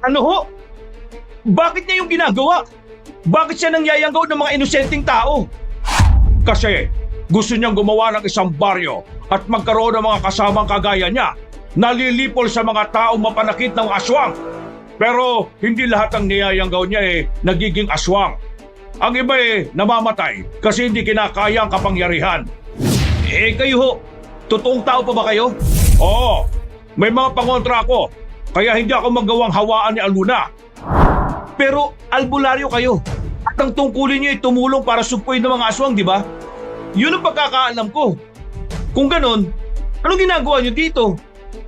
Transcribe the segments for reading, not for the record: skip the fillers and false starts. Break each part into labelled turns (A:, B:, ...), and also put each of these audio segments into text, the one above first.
A: Ano ho? Bakit niya yung ginagawa? Bakit siya nangyayanggaw ng mga inosenteng tao? Kasi gusto niyang gumawa ng isang baryo at magkaroon ng mga kasamang kagaya niya, nalilipol sa mga taong mapanakit ng aswang. Pero hindi lahat ng niyayanggaw niya nagiging aswang. Ang iba namamatay kasi hindi kinakaya ang kapangyarihan. Kayo ho, totoong tao pa ba kayo? Oo, may mga pangontra ako, kaya hindi ako magawang hawaan ni Aluna. Pero albularyo kayo, at ang tungkulin niyo ay tumulong para sugpuin ng mga aswang, di ba? Yun ang pagkakaalam ko. Kung ganon, anong ginagawa niyo dito?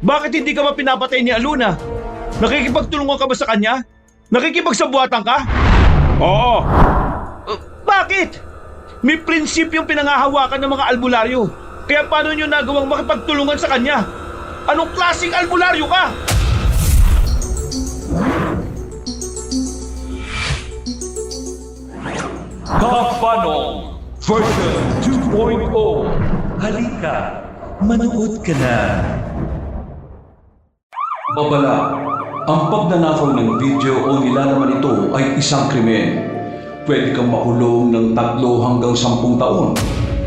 A: Bakit hindi ka ba pinapatay ni Aluna? Nakikipagtulungan ka ba sa kanya? Nakikipagsabuatan ka? Oo. Bakit? May prinsipyong pinangahawakan ng mga albularyo. Kaya paano niyo nagawang makipagtulungan sa kanya? Anong klaseng albularyo ka?
B: Kapanong version 2.0. Halika, manood ka na. Babala, ang pagnanakaw ng video o nilalaman ito ay isang krimen. Pwede kang makulong ng 3 hanggang 10 taon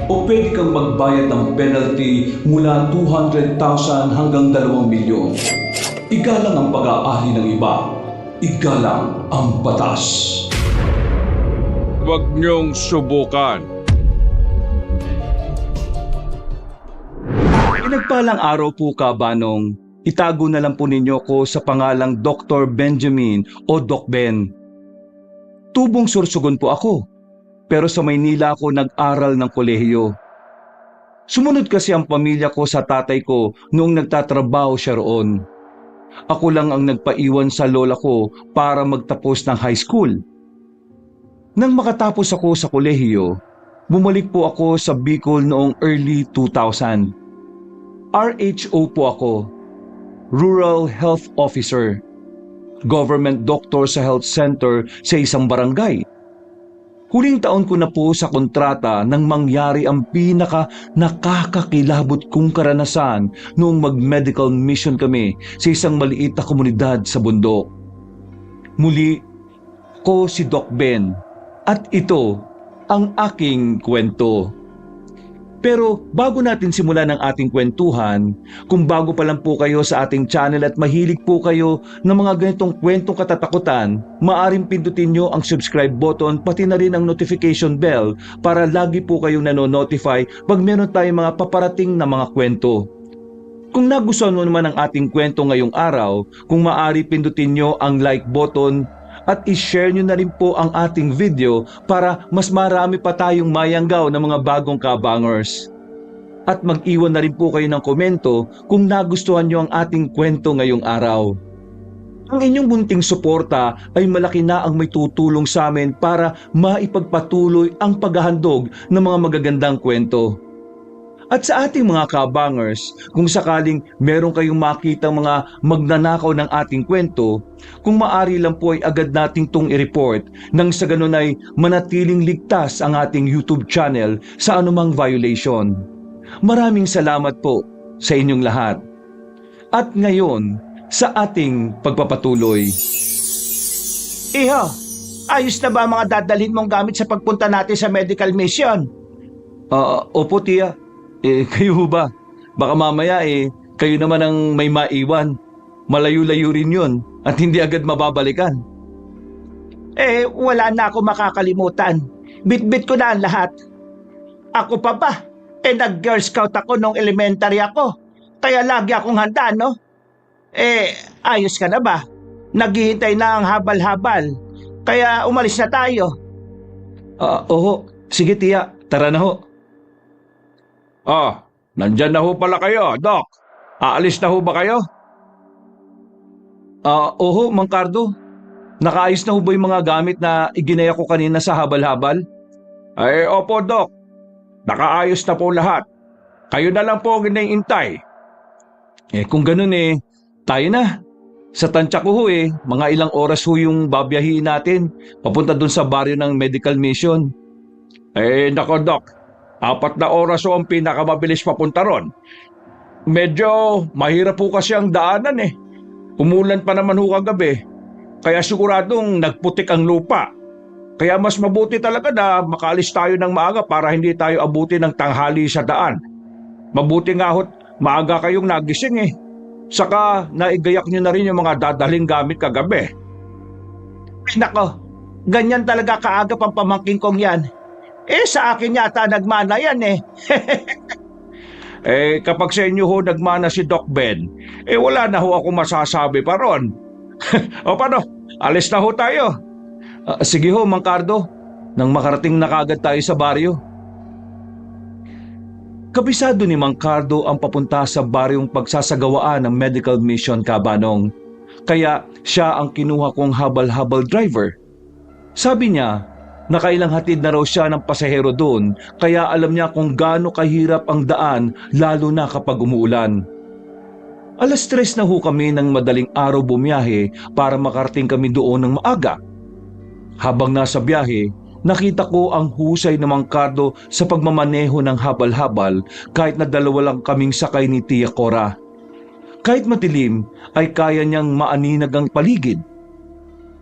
B: o pwede kang magbayad ng penalty mula 200,000 hanggang 2 milyon. Igalang ang pag-aari ng iba. Igalang ang batas.
A: Huwag niyong subukan.
C: Pinagpalang araw po, Kabanong. Itago na lang po ninyo ko sa pangalang Dr. Benjamin o Doc Ben. Tubong Sursugon po ako, pero sa Maynila ako nag-aral ng kolehiyo. Sumunod kasi ang pamilya ko sa tatay ko noong nagtatrabaho siya roon. Ako lang ang nagpaiwan sa lola ko para magtapos ng high school. Nang makatapos ako sa kolehiyo, bumalik po ako sa Bicol noong early 2000. RHO po ako, Rural Health Officer, government doctor sa health center sa isang barangay. Huling taon ko na po sa kontrata nang mangyari ang pinaka nakakakilabot kong karanasan noong mag-medical mission kami sa isang maliit na komunidad sa bundok. Muli, ko si Doc Ben at ito ang aking kwento. Pero bago natin simulan ang ating kwentuhan, kung bago pa lang po kayo sa ating channel at mahilig po kayo ng mga ganitong kwentong katatakutan, maaaring pindutin nyo ang subscribe button pati na rin ang notification bell para lagi po kayong nanonotify pag meron tayong mga paparating na mga kwento. Kung nagustuhan mo naman ang ating kwento ngayong araw, kung maaari pindutin nyo ang like button at i-share nyo na rin po ang ating video para mas marami pa tayong mayanggaw ng mga bagong kabangers. At mag-iwan na rin po kayo ng komento kung nagustuhan nyo ang ating kwento ngayong araw. Ang inyong munting suporta ay malaki na ang may tutulong sa amin para maipagpatuloy ang paghahandog ng mga magagandang kwento. At sa ating mga kabangers, kung sakaling meron kayong makita mga magnanakaw ng ating kwento, kung maaari lang po ay agad nating itong i-report nang sa ganun ay manatiling ligtas ang ating YouTube channel sa anumang violation. Maraming salamat po sa inyong lahat. At ngayon, sa ating pagpapatuloy.
D: Iho, ayos na ba ang mga dadalhin mong gamit sa pagpunta natin sa medical mission?
C: Opo tiya. Kayo ho ba? Baka mamaya kayo naman ang may maiwan. Malayo-layo rin yun at hindi agad mababalikan.
D: Wala na ako makakalimutan. Bit-bit ko na ang lahat. Ako pa ba? Nag-Girl Scout ako nung elementary ako. Kaya lagi akong handa, no? Ayos ka na ba? Naghihintay na ang habal-habal. Kaya umalis na tayo.
C: Oo. Sige tiya, tara na ho.
A: Nandyan na ho pala kayo, Doc. Aalis na ho ba kayo?
C: Oo, Mang Cardo. Nakaayos na ho ba yung mga gamit na iginaya ko kanina sa habal-habal?
A: Opo, Doc. Nakaayos na po lahat. Kayo na lang po ang iniintay.
C: Kung ganun tayo na. Sa tansya ko ho mga ilang oras ho yung babiyahiin natin papunta dun sa baryo ng medical mission.
A: Nako, Doc. 4 na oras ho ang pinakamabilis papunta ron. Medyo mahirap po kasi ang daanan Umulan pa naman ho kagabi. Kaya siguradong nagputik ang lupa. Kaya mas mabuti talaga na makaalis tayo ng maaga para hindi tayo abuti ng tanghali sa daan. Mabuti nga ho't maaga kayong nagising eh. Saka naigayak nyo na rin yung mga dadaling gamit kagabi.
D: Ay, nako, ganyan talaga kaagap ang pamangking kong yan. Sa akin yata nagmana yan eh.
A: Kapag sa inyo ho nagmana si Doc Ben, wala na ho ako masasabi pa ron. O paano? Alis na ho tayo.
C: Sige ho, Mang Cardo, nang makarating na kagad tayo sa baryo. Kabisado ni Mang Cardo ang papunta sa baryong pagsasagawaan ng medical mission, Kabanong. Kaya siya ang kinuha kong habal-habal driver. Sabi niya, nakailang hatid na raw siya ng pasahero doon, kaya alam niya kung gaano kahirap ang daan lalo na kapag umuulan. 3:00 na ho kami ng madaling araw bumiyahe para makarating kami doon ng maaga. Habang nasa biyahe, nakita ko ang husay ng Mang Cardo sa pagmamaneho ng habal-habal kahit na dalawa lang kaming sakay ni Tia Cora. Kahit matilim ay kaya niyang maaninag ang paligid.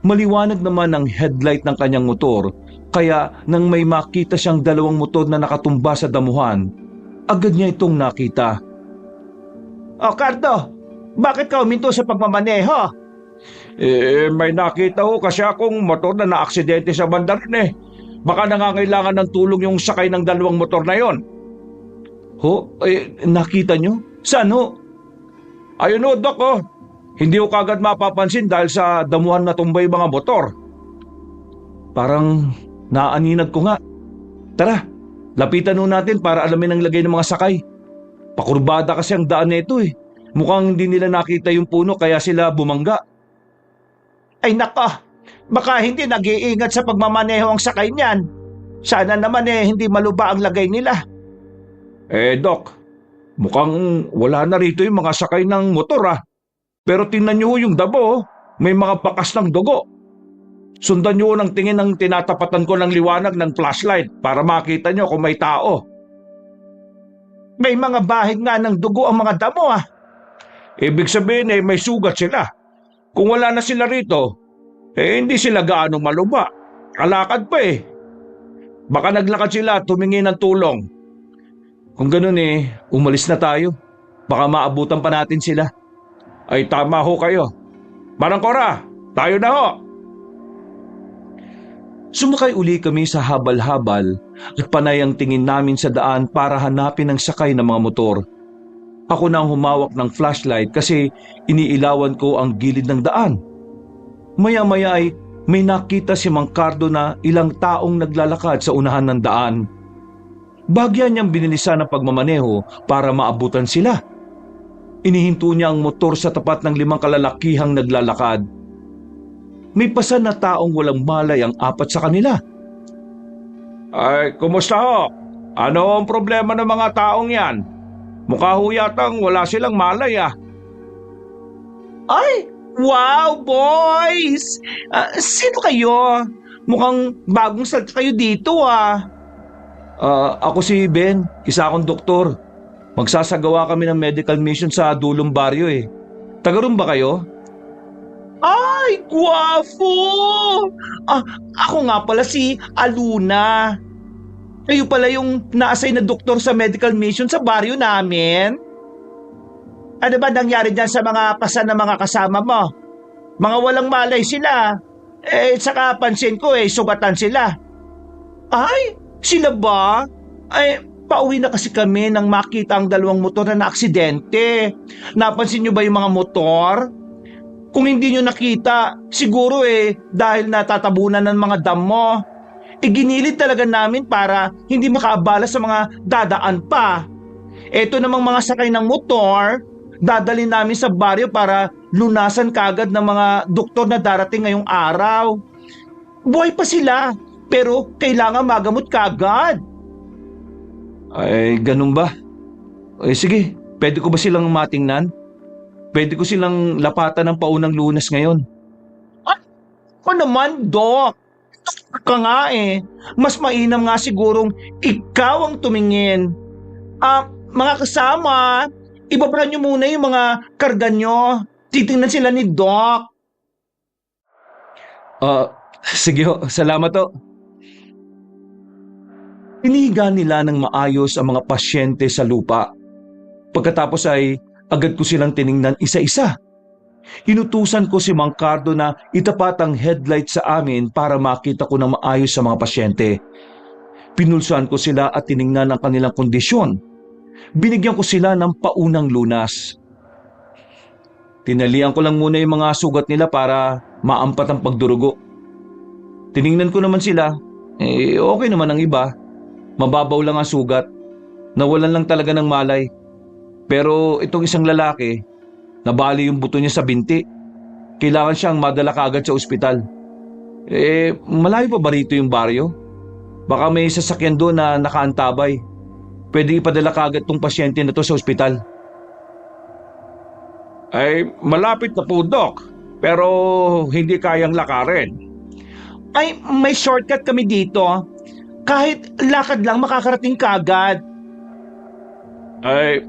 C: Maliwanag naman ang headlight ng kanyang motor, kaya nang may makita siyang dalawang motor na nakatumba sa damuhan, agad niya itong nakita.
D: Cardo, bakit ka uminto sa pagmamaneho?
A: May nakita ho kasi akong motor na naaksidente sa banda rin eh. Baka nangangailangan ng tulong yung sakay ng dalawang motor na yon.
C: Nakita niyo? Saan ho?
A: Ayun ho, Doc oh. Hindi ko kagad mapapansin dahil sa damuhan na tumbay mga motor.
C: Parang naaninag ko nga. Tara, lapitan ho natin para alamin ang lagay ng mga sakay. Pakurbada kasi ang daan nito eh. Mukhang hindi nila nakita yung puno kaya sila bumangga.
D: Ay nako, baka hindi nag-iingat sa pagmamaneho ang sakay niyan. Sana naman hindi maluba ang lagay nila.
A: Doc, mukhang wala na rito yung mga sakay ng motor ah. Pero tingnan niyo yung dabo, may mga bakas ng dugo. Sundan niyo ng tingin ng tinatapatan ko ng liwanag ng flashlight para makita niyo kung may tao.
D: May mga bahid nga ng dugo ang mga damo ah.
A: Ibig sabihin may sugat sila. Kung wala na sila rito, hindi sila gaano maluba. Kalakad pa eh. Baka naglakad sila at humingi ng tulong.
C: Kung ganun umalis na tayo. Baka maabutan pa natin sila.
A: Ay tama ho kayo. Manang Cora, tayo na ho.
C: Sumakay uli kami sa habal-habal at panay ang tingin namin sa daan para hanapin ang sakay ng mga motor. Ako na ang humawak ng flashlight kasi iniilawan ko ang gilid ng daan. Maya-maya ay may nakita si Mang Cardo na ilang taong naglalakad sa unahan ng daan. Bagyan niyang binilisan ang pagmamaneho para maabutan sila. Inihinto niya ang motor sa tapat ng 5 kalalakihang naglalakad. May pasan na taong walang malay ang 4 sa kanila.
A: Ay, kumusta ho? Ano ang problema ng mga taong yan? Mukha ho yatang wala silang malay ah.
D: Ay, wow boys! Sino kayo? Mukhang bagong salta kayo dito ah.
C: Ako si Ben, isa akong doktor. Magsasagawa kami ng medical mission sa dulong baryo eh. Taga roon ba kayo?
D: Ay, guwapo! Ako nga pala si Aluna. Kayo pala yung na-assign na doktor sa medical mission sa baryo namin. Ano ba nangyari dyan sa mga pasan ng mga kasama mo? Mga walang malay sila. Saka pansin ko sugatan sila. Ay, sila ba? Pauwi na kasi kami nang makita ang 2 motor na naaksidente. Napansin niyo ba yung mga motor? Kung hindi niyo nakita, siguro dahil natatabunan ng mga damo. Ginilid talaga namin para hindi makaabala sa mga dadaan pa. Eto namang mga sakay ng motor, dadalhin namin sa baryo para lunasan kagad ng mga doktor na darating ngayong araw. Buhay pa sila, pero kailangan magamot kagad.
C: Ay, ganun ba? Sige, pwede ko ba silang matingnan? Pwede ko silang lapatan ng paunang Lunes ngayon.
D: Ako naman, Doc. Doktor ka nga Mas mainam nga sigurong ikaw ang tumingin. Mga kasama, ibabara nyo muna yung mga karga nyo. Titingnan sila ni Doc.
C: Sige ho, salamat ho. Inihiga nila ng maayos ang mga pasyente sa lupa. Pagkatapos ay agad ko silang tiningnan isa-isa. Inutusan ko si Mang Cardo na itapat ang headlight sa amin para makita ko ng maayos sa mga pasyente. Pinulsuhan ko sila at tiningnan ang kanilang kondisyon. Binigyan ko sila ng paunang lunas. Tinalian ko lang muna yung mga sugat nila para maampat ang pagdurugo. Tiningnan ko naman sila, okay naman ang iba. Mababaw lang ang sugat. Nawalan lang talaga ng malay. Pero itong isang lalaki, nabali yung buto niya sa binti. Kailangan siyang madala kaagad sa ospital. Malayo pa ba rito yung baryo? Baka may sasakyan doon na nakaantabay. Pwede ipadala kaagad tong pasyente na to sa ospital.
A: Ay, malapit na po, Doc. Pero hindi kayang lakarin.
D: Ay, may shortcut kami dito. Kahit lakad lang makakarating kaagad.
A: Ay,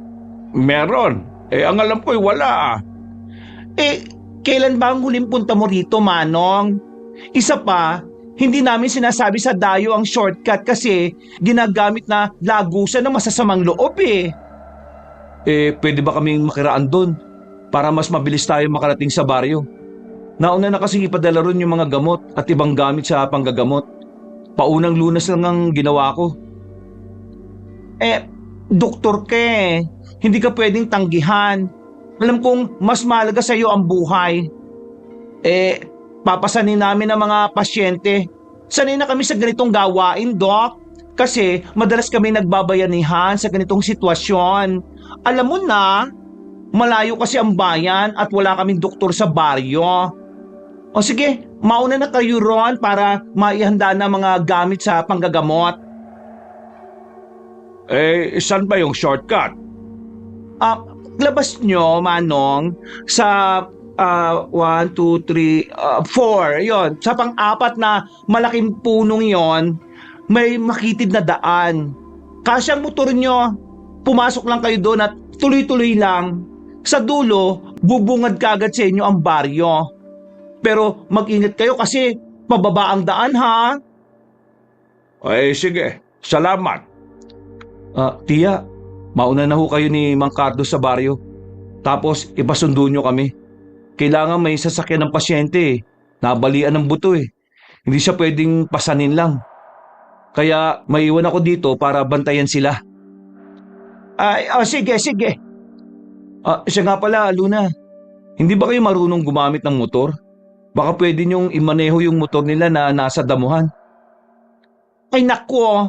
A: meron. Ang alam ko'y wala.
D: Kailan ba ang huling punta mo rito, Manong? Isa pa, hindi namin sinasabi sa dayo ang shortcut kasi ginagamit na lagusan ng masasamang loob eh.
C: Pwede ba kaming makiraan doon para mas mabilis tayo makarating sa baryo? Nauna na kasing ipadala ron yung mga gamot at ibang gamit sa panggagamot. Paunang lunas lang ang ginawa ko.
D: Doktor ka eh. Hindi ka pwedeng tanggihan. Alam kong mas mahalaga sa iyo ang buhay. Papasanin namin ang mga pasyente. Sanay na kami sa ganitong gawain, Doc. Kasi madalas kami nagbabayanihan sa ganitong sitwasyon. Alam mo na, malayo kasi ang bayan at wala kaming doktor sa baryo. O sige, mauna na kayo ron para maihanda na mga gamit sa panggagamot.
A: Saan ba yung shortcut?
D: Labas nyo, Manong, sa 1, 2, 3, 4, yon. Sa pang-apat na malaking punong yon, may makitid na daan. Kasyang motor nyo, pumasok lang kayo doon at tuloy-tuloy lang. Sa dulo, bubungad kagad sa inyo ang baryo. Pero mag-ingat kayo kasi pababa ang daan, ha?
A: Sige. Salamat.
C: Tia, mauna na ho kayo ni Mang Cardo sa baryo. Tapos ipasundo nyo kami. Kailangan may sasakyan ng pasyente eh. Nabalian ng buto eh. Hindi siya pwedeng pasanin lang. Kaya maiwan ako dito para bantayan sila.
D: Sige.
C: Siya nga pala, Luna. Hindi ba kayo marunong gumamit ng motor? Baka pwede niyong imaneho yung motor nila na nasa damuhan.
D: Ay nako,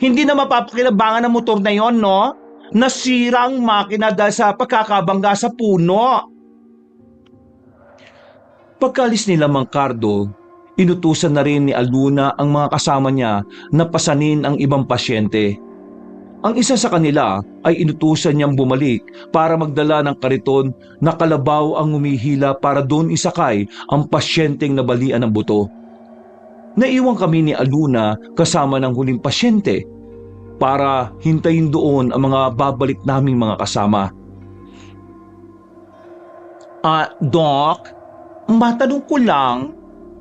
D: hindi na mapapakinabangan ng motor na yon, no? Nasira ang makina dahil sa pagkakabangga sa puno.
C: Pagkalis nila Mang Cardo, inutusan na rin ni Aluna ang mga kasama niya na pasanin ang ibang pasyente. Ang isa sa kanila ay inutusan niyang bumalik para magdala ng kariton na kalabaw ang humihila para doon isakay ang pasyenteng nabalian ng buto. Naiwan kami ni Aluna kasama ng huling pasyente para hintayin doon ang mga babalik naming mga kasama.
D: Doc, matanong ko lang,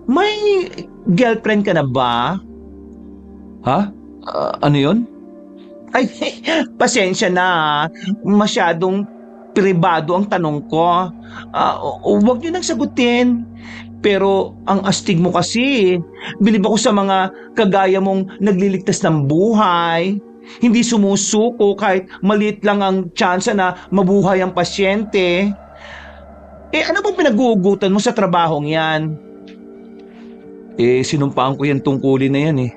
D: may girlfriend ka na ba?
C: Ha? Ano yon?
D: Ay, pasensya na. Masyadong pribado ang tanong ko. Huwag niyo nang sagutin. Pero ang astig mo kasi. Bilib ako sa mga kagaya mong nagliligtas ng buhay. Hindi sumusuko kahit maliit lang ang tsansa na mabuhay ang pasyente. Ano bang pinag-uugutan mo sa trabahong yan?
C: Sinumpaan ko yan tungkulin na yan eh.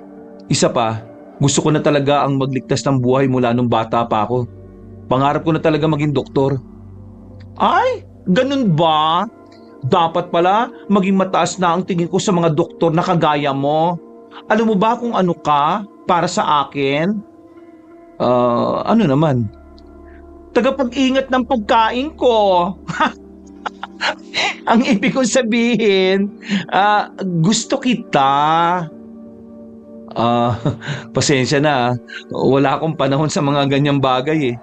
C: Isa pa, gusto ko na talaga ang magligtas ng buhay mula nung bata pa ako. Pangarap ko na talaga maging doktor.
D: Ay, ganun ba? Dapat pala maging mataas na ang tingin ko sa mga doktor na kagaya mo. Alam mo ba kung ano ka para sa akin?
C: Ano naman?
D: Tagapag-ingat ng pagkain ko. Ang ibig kong sabihin, gusto kita.
C: Pasensya na. Wala akong panahon sa mga ganyang bagay eh.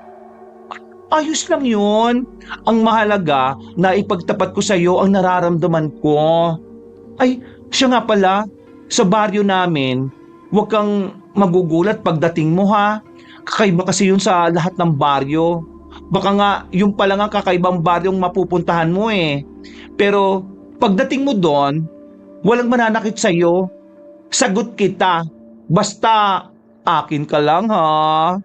D: Ayos lang yun. Ang mahalaga na ipagtapat ko sa iyo ang nararamdaman ko. Ay, Siya nga pala, sa baryo namin, huwag kang magugulat pagdating mo ha. Kakaiba kasi yun sa lahat ng baryo. Baka nga yung pala nga kakaibang baryong mapupuntahan mo eh. Pero pagdating mo doon, walang mananakit sa'yo. Sagot kita. Basta akin ka lang ha.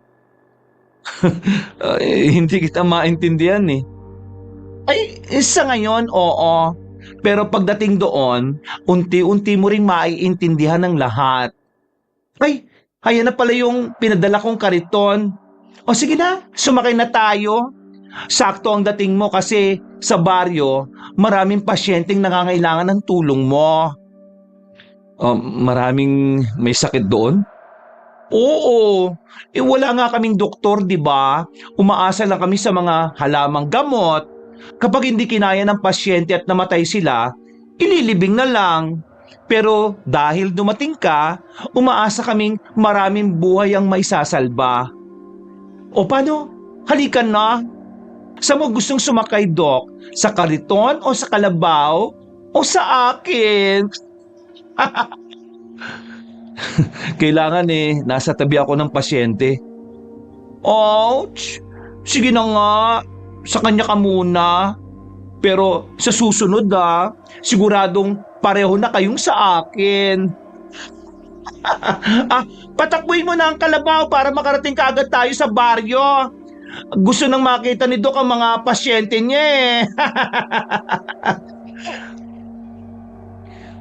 C: Hindi kita maintindihan eh.
D: Ay, sa ngayon, oo. Pero pagdating doon, unti-unti mo ring maiintindihan ng lahat. Ay, ayan na pala yung pinadala kong kariton. O sige na, sumakay na tayo. Sakto ang dating mo kasi sa baryo, maraming pasyenteng nangangailangan ng tulong mo.
C: Maraming may sakit doon?
D: Oo, wala nga kaming doktor, di ba? Umaasa lang kami sa mga halamang gamot. Kapag hindi kinaya ng pasyente at namatay sila, ililibing na lang. Pero dahil dumating ka, umaasa kaming maraming buhay ang maisasalba. O paano? Halika na. Saan mo gustong sumakay, Doc? Sa kariton o sa kalabaw? O sa akin?
C: Kailangan nasa tabi ako ng pasyente.
D: Ouch! Sige na nga, sa kanya ka muna. Pero sa susunod siguradong pareho na kayong sa akin. Patakbuhin mo na ang kalabaw para makarating ka agad tayo sa baryo. Gusto nang makita ni Doc ang mga pasyente niya eh.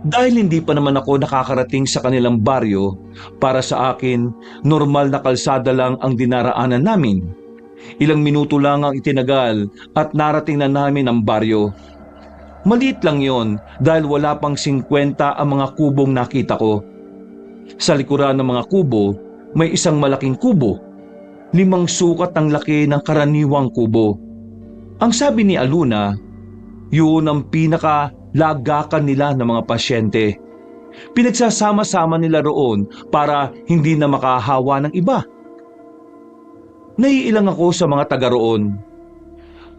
C: Dahil hindi pa naman ako nakakarating sa kanilang baryo, para sa akin, normal na kalsada lang ang dinaraanan namin. Ilang minuto lang ang itinagal at narating na namin ang baryo. Maliit lang yon dahil wala pang 50 ang mga kubong nakita ko. Sa likuran ng mga kubo, may isang malaking kubo. 5 sukat ang laki ng karaniwang kubo. Ang sabi ni Aluna, yun ang lagakan nila ng mga pasyente. Pinagsasama-sama nila roon para hindi na makahawa ng iba. Naiilang ako sa mga taga roon.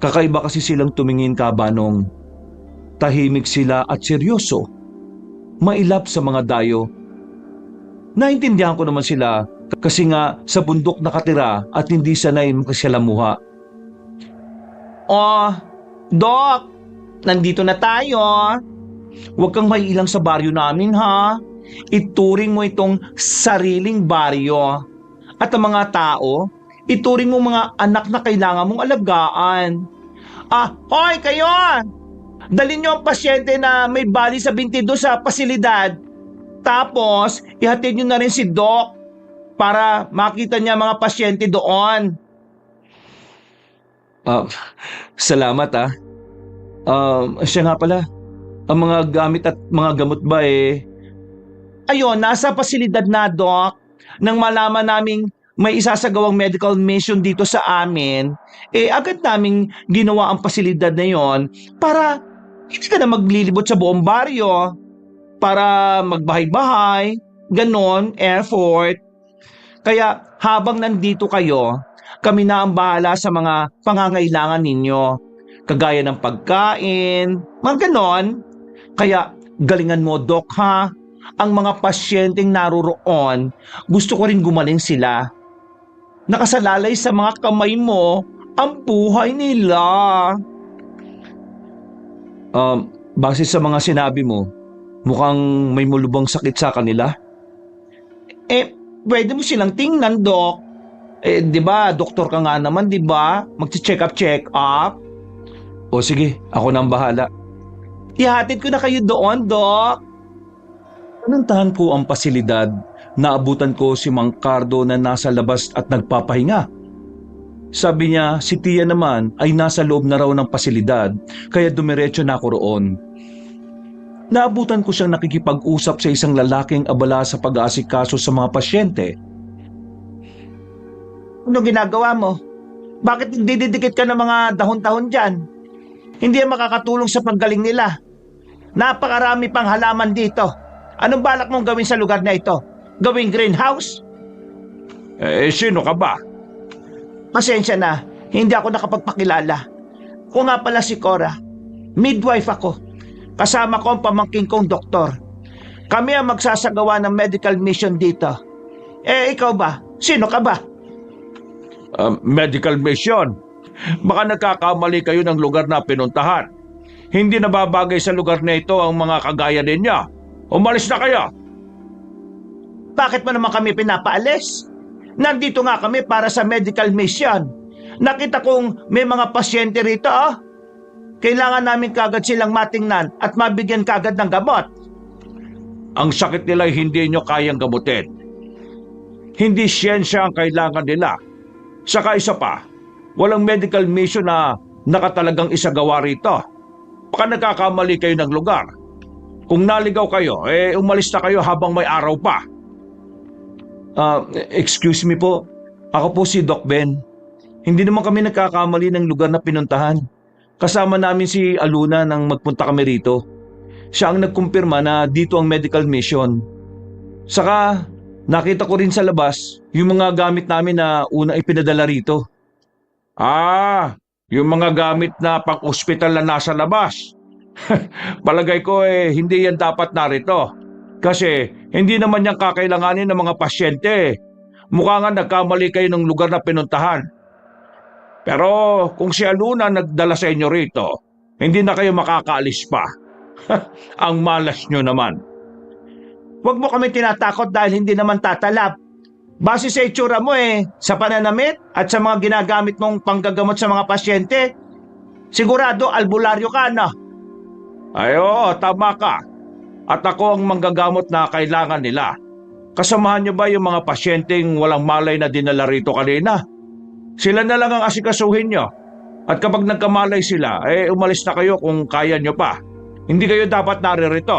C: Kakaiba kasi silang tumingin, Kabanong. Tahimik sila at seryoso. Mailap sa mga dayo. Naintindihan ko naman sila kasi nga sa bundok nakatira at hindi sanay makasalamuha.
D: Oh, Doc! Nandito na tayo. Huwag kang maiilang sa baryo namin ha. Ituring mo itong sariling baryo. At ang mga tao, ituring mo mga anak na kailangan mong alagaan. Hoy kayo! Dalhin niyo ang pasyente na may bali sa binti doon sa pasilidad. Tapos, ihatid niyo na rin si Doc para makita niya mga pasyente doon.
C: Salamat. Siya nga pala, ang mga gamit at mga gamot ba
D: Ayun, nasa pasilidad na, Doc. Nang malaman naming may isasagawang medical mission dito sa amin, agad naming ginawa ang pasilidad na yon para hindi ka na maglilibot sa buong baryo. Para magbahay-bahay, ganon, effort. Kaya habang nandito kayo, kami na ang bahala sa mga pangangailangan ninyo. Kagaya ng pagkain, mga ganon. Kaya galingan mo, Doc ha. Ang mga pasyenteng naroroon, gusto ko rin gumaling sila. Nakasalalay sa mga kamay mo ang buhay nila.
C: Base sa mga sinabi mo, mukhang may mulubang sakit sa kanila.
D: Pwede mo silang tingnan, Doc. Di ba, doktor ka nga naman, di ba? Magche-check up.
C: O sige, ako nang bahala.
D: Ihatid ko na kayo doon, Doc.
C: Pinuntahan ko ang pasilidad. Naabutan ko si Mang Cardo na nasa labas at nagpapahinga. Sabi niya si Tia naman ay nasa loob na raw ng pasilidad, kaya dumiretso na ako roon. Naabutan ko siyang nakikipag-usap sa isang lalaking abala sa pag-aasikaso sa mga pasyente.
D: Ano ginagawa mo? Bakit dididikit ka ng mga dahon-dahon dyan? Hindi yan makakatulong sa paggaling nila. Napakarami pang halaman dito. Anong balak mong gawin sa lugar na ito? Gawing greenhouse?
A: Sino ka ba?
D: Pasensya na, hindi ako nakapagpakilala. Ako nga pala si Cora. Midwife ako. Kasama ko ang pamangking kong doktor. Kami ang magsasagawa ng medical mission dito. Eh, ikaw ba? Sino ka ba?
A: Medical mission. Baka nagkakamali kayo ng lugar na pinuntahan. Hindi nababagay sa lugar na ito ang mga kagaya ninyo. Umalis na kayo!
D: Bakit mo naman kami pinapaalis? Nandito nga kami para sa medical mission. Nakita kong may mga pasyente rito, oh. Kailangan namin kagad silang matingnan at mabigyan kagad ng gamot.
A: Ang sakit nila ay hindi nyo kayang gamutin. Hindi siyensya ang kailangan nila. Saka isa pa, walang medical mission na nakatalagang isagawa rito. Baka nagkakamali kayo ng lugar. Kung naligaw kayo, umalis na kayo habang may araw pa.
C: Excuse me po. Ako po si Doc Ben. Hindi naman kami nagkakamali ng lugar na pinuntahan. Kasama namin si Aluna nang magpunta kami rito. Siya ang nagkumpirma na dito ang medical mission. Saka, nakita ko rin sa labas yung mga gamit namin na unang ipinadala rito.
A: Yung mga gamit na pang-ospital na nasa labas. Palagay ko hindi yan dapat narito. Kasi hindi naman yan kakailanganin ng mga pasyente. Mukha nga nagkamali kayo ng lugar na pinuntahan. Pero kung si Aluna nagdala sa inyo rito, hindi na kayo makakaalis pa. Ang malas nyo naman.
D: Huwag mo kami tinatakot dahil hindi naman tatalab. Base sa itsura mo sa pananamit at sa mga ginagamit mong panggagamot sa mga pasyente, sigurado albularyo ka na.
A: Oo, tama ka. At ako ang manggagamot na kailangan nila. Kasamahan niyo ba yung mga pasyenteng walang malay na dinala rito kanina? Sila na lang ang asikasuhin niyo. At kapag nagkamalay sila, umalis na kayo kung kaya niyo pa. Hindi kayo dapat naririto.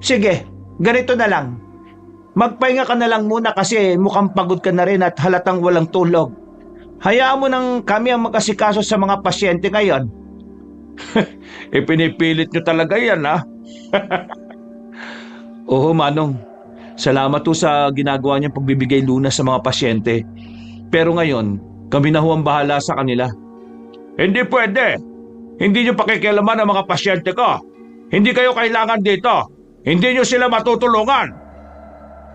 D: Sige, ganito na lang. Magpahinga ka na lang muna kasi mukhang pagod ka na rin at halatang walang tulog. Hayaan mo nang kami ang mag-asikaso sa mga pasyente ngayon.
A: Pinipilit nyo talaga yan, ha?
C: Oo, Manong. Salamat po sa ginagawa niyang pagbibigay lunas sa mga pasyente. Pero ngayon, kami na ho ang bahala sa kanila.
A: Hindi pwede. Hindi nyo pakikialaman ang mga pasyente ko. Hindi kayo kailangan dito. Hindi nyo sila matutulungan.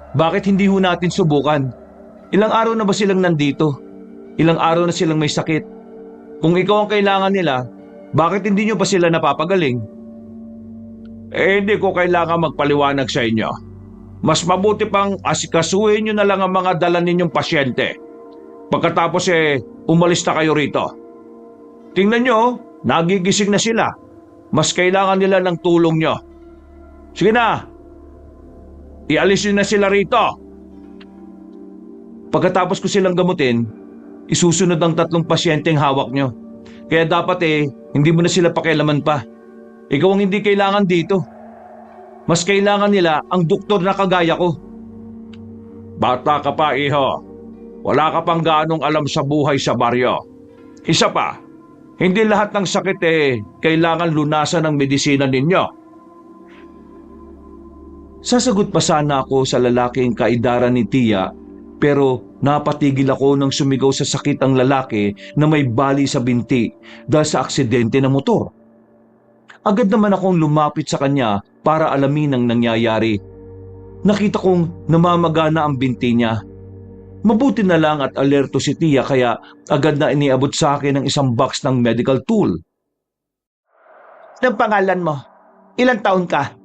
C: Bakit hindi ho natin subukan? Ilang araw na ba silang nandito? Ilang araw na silang may sakit? Kung ikaw ang kailangan nila, bakit hindi nyo pa sila napapagaling?
A: Hindi ko kailangan magpaliwanag sa inyo. Mas mabuti pang asikasuhin nyo na lang ang mga dala ninyong pasyente. Pagkatapos umalis na kayo rito. Tingnan nyo, nagigising na sila. Mas kailangan nila ng tulong nyo. Sige na, ialisin na sila rito.
C: Pagkatapos ko silang gamutin, isusunod ang 3 pasyenteng hawak nyo. Kaya dapat hindi mo na sila pakialaman pa. Ikaw ang hindi kailangan dito. Mas kailangan nila ang doktor na kagaya ko.
A: Bata ka pa, iho. Wala ka pang gaanong alam sa buhay sa baryo. Isa pa, hindi lahat ng sakit kailangan lunasan ng medisina ninyo.
C: Sasagot pa sana ako sa lalaking kaidaran ni Tia, pero napatigil ako nang sumigaw sa sakit ang lalaki na may bali sa binti dahil sa aksidente ng motor. Agad naman akong lumapit sa kanya para alamin ang nangyayari. Nakita kong namamaga na ang binti niya. Mabuti na lang at alerto si Tia kaya agad na iniabot sa akin ang isang box ng medical tool.
D: Anong pangalan mo? Ilang taon ka?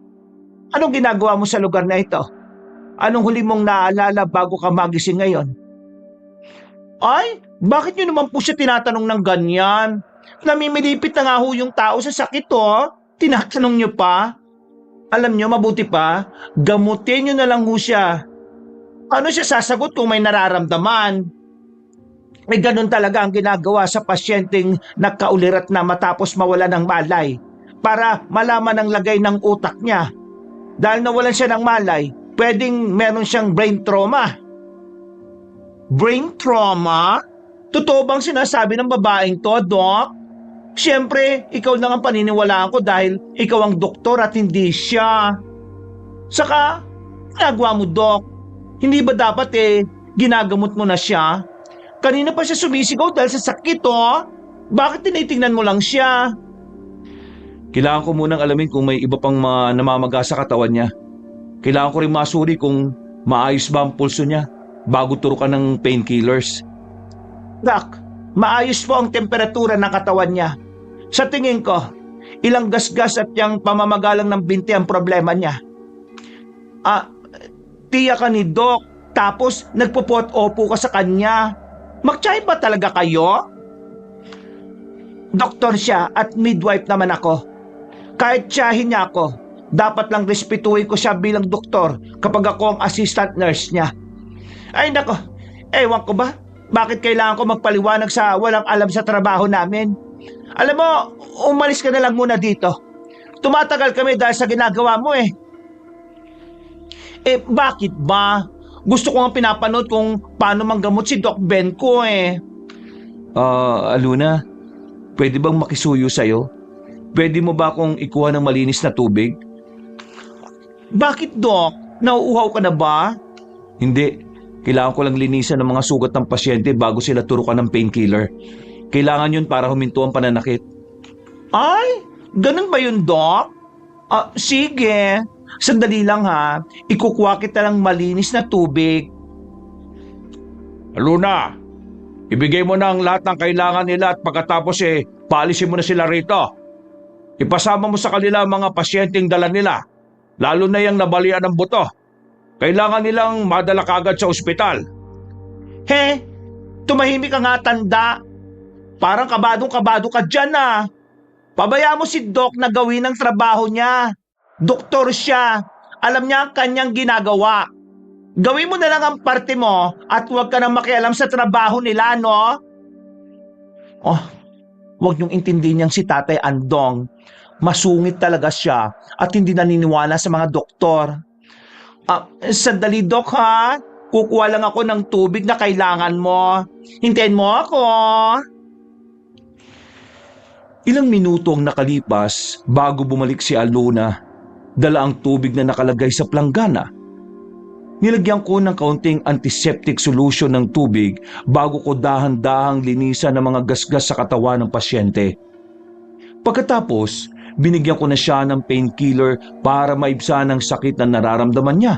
D: Anong ginagawa mo sa lugar na ito? Anong huli mong naalala bago ka magising ngayon? Ay, bakit nyo naman po siya tinatanong ng ganyan? Namimilipit na nga ho yung tao sa sakit Tinatanong nyo pa? Alam nyo, mabuti pa, gamutin nyo na lang ho siya. Ano siya sasagot kung may nararamdaman? Ganun talaga ang ginagawa sa pasyenteng nagkaulirat na matapos mawala ng malay para malaman ang lagay ng utak niya. Dahil nawalan siya ng malay, pwedeng meron siyang brain trauma. Brain trauma? Totoo bang sinasabi ng babaeng to, Doc? Siyempre, ikaw lang ang paniniwalaan ko dahil ikaw ang doktor at hindi siya. Saka, ginagawa mo, Doc. Hindi ba dapat ginagamot mo na siya? Kanina pa siya sumisigaw dahil sa sakit, Bakit tinitingnan mo lang siya?
C: Kailangan ko munang alamin kung may iba pang namamaga sa katawan niya. Kailangan ko rin masuri kung maayos ba ang pulso niya bago turukan ng painkillers.
D: Doc, maayos po ang temperatura ng katawan niya. Sa tingin ko, ilang gasgas at yung pamamagalang ng binti ang problema niya. Tiya ka ni Doc, tapos nagpupot-opo ka sa kanya. Magtsahe ba talaga kayo? Doktor siya at midwife naman ako. Kahit tsahin niya ako, dapat lang respetuhin ko siya bilang doktor kapag ako ang assistant nurse niya. Ay nako, ewan ko ba? Bakit kailangan ko magpaliwanag sa walang alam sa trabaho namin? Alam mo, umalis ka na lang muna dito. Tumatagal kami dahil sa ginagawa mo eh. Bakit ba? Gusto ko nga pinapanood kung paano manggamot si Doc Ben ko eh.
C: Aluna, pwede bang makisuyo sa'yo? Pwede mo ba akong ikuha ng malinis na tubig?
D: Bakit Doc? Nauuhaw ka na ba?
C: Hindi. Kailangan ko lang linisan ng mga sugat ng pasyente bago sila turukan ng painkiller. Kailangan yun para huminto ang pananakit.
D: Ay, ganun ba yun Doc? Sige. Sandali lang ha. Ikukuha kita ng malinis na tubig.
A: Luna, ibigay mo na ang lahat ng kailangan nila at pagkatapos paalisin mo na sila rito. Ipasama mo sa kanila ang mga pasyenteng dala nila, lalo na yung nabalian ng buto. Kailangan nilang madala kagad sa ospital.
D: He, tumahimik ka nga tanda. Parang kabadong-kabado ka dyan ah. Pabaya mo si Doc na gawin ang trabaho niya. Doktor siya. Alam niya ang kanyang ginagawa. Gawin mo na lang ang parte mo at huwag ka nang makialam sa trabaho nila, no? Huwag niyong intindihin niyang si Tatay Andong. Masungit talaga siya at hindi naniniwala sa mga doktor. Sandali Doc ha. Kukuha lang ako ng tubig na kailangan mo. Hintayin mo ako.
C: Ilang minuto ang nakalipas bago bumalik si Alona. Dala ang tubig na nakalagay sa planggana. Nilagyan ko ng kaunting antiseptic solution ng tubig bago ko dahan-dahang linisan ng mga gasgas sa katawan ng pasyente. Pagkatapos, binigyan ko na siya ng painkiller para maibsan ang sakit na nararamdaman niya.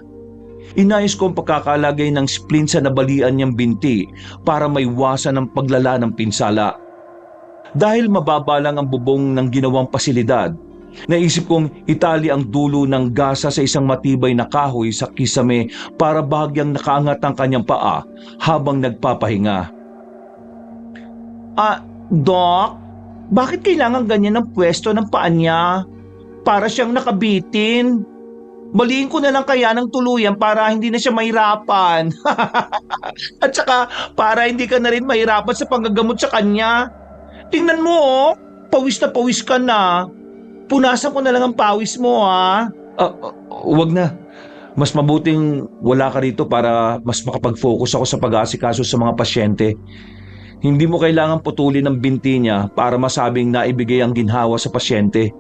C: Inayos ko ang pagkakalagay ng splint sa nabalian niyang binti para maiwasan ang paglala ng pinsala. Dahil mababa lang ang bubong ng ginawang pasilidad, naisip kong itali ang dulo ng gasa sa isang matibay na kahoy sa kisame para bahagyang nakaangat ang kanyang paa habang nagpapahinga.
D: Doc, bakit kailangan ganyan ang pwesto ng paa niya? Para siyang nakabitin. Baliin ko na lang kaya ng tuluyan para hindi na siya mahirapan. At saka para hindi ka na rin mahirapan sa panggagamot sa kanya. Tingnan mo pawis na pawis ka na. Punasan ko na lang ang pawis mo ha.
C: Wag na. Mas mabuting wala ka rito para mas makapag-focus ako sa pag-aasikaso sa mga pasyente. Hindi mo kailangan putulin ang binti niya para masabing naibigay ang ginhawa sa pasyente.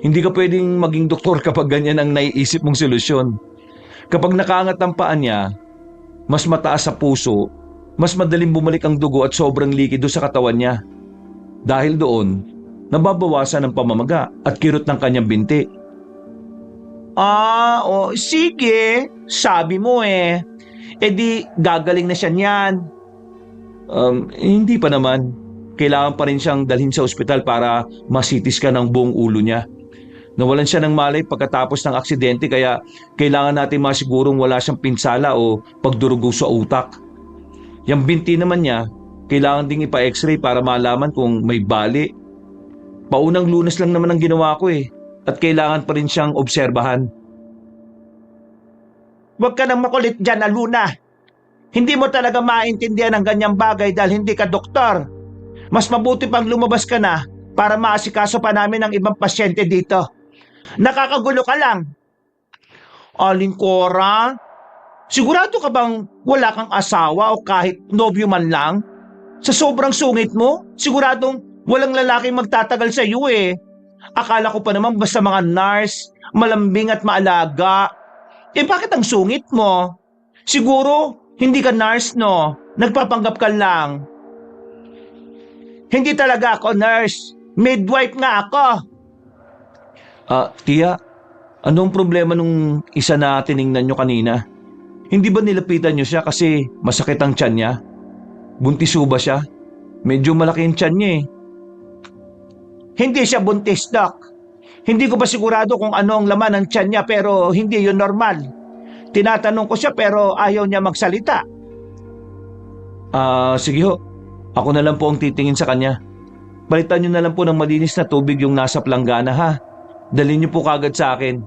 C: Hindi ka pwedeng maging doktor kapag ganyan ang naiisip mong solusyon. Kapag nakaangat ang paa niya, mas mataas sa puso, mas madaling bumalik ang dugo at sobrang likido sa katawan niya. Dahil doon, nababawasan ang pamamaga at kirot ng kanyang binti.
D: Sige. Sabi mo eh. Di gagaling na siya niyan.
C: Hindi pa naman. Kailangan pa rin siyang dalhin sa ospital para masitis ka ng buong ulo niya. Nawalan siya ng malay pagkatapos ng aksidente kaya kailangan natin masigurong wala siyang pinsala o pagdurugo sa utak. Yang binti naman niya, kailangan ding ipa-x-ray para malaman kung may bali. Paunang Lunes lang naman ang ginawa ko at kailangan pa rin siyang obserbahan.
D: Huwag ka nang makulit dyan, Aluna. Hindi mo talaga maintindihan ang ganyang bagay dahil hindi ka doktor. Mas mabuti pang lumabas ka na para maasikaso pa namin ang ibang pasyente dito. Nakakagulo ka lang. Aling Cora, sigurado ka bang wala kang asawa o kahit nobyo man lang? Sa sobrang sungit mo, siguradong walang lalaking magtatagal sa iyo Akala ko pa naman basta mga nurse, malambing at maalaga. Bakit ang sungit mo? Siguro hindi ka nurse no? Nagpapanggap ka lang. Hindi talaga ako nurse. Midwife nga ako.
C: Tia, Anong problema nung isa na tiningnan nyo kanina? Hindi ba nilapitan nyo siya kasi masakit ang tiyan niya? Buntis ho ba siya? Medyo malaki ang tiyan niya eh.
D: Hindi siya buntis, Doc. Hindi ko pa sigurado kung ano ang laman ng tiyan niya pero hindi yun normal. Tinatanong ko siya pero ayaw niya magsalita.
C: Sige ho. Ako na lang po ang titingin sa kanya. Balitan nyo na lang po ng malinis na tubig yung nasa planggana ha. Dalhin nyo po kagad sa akin.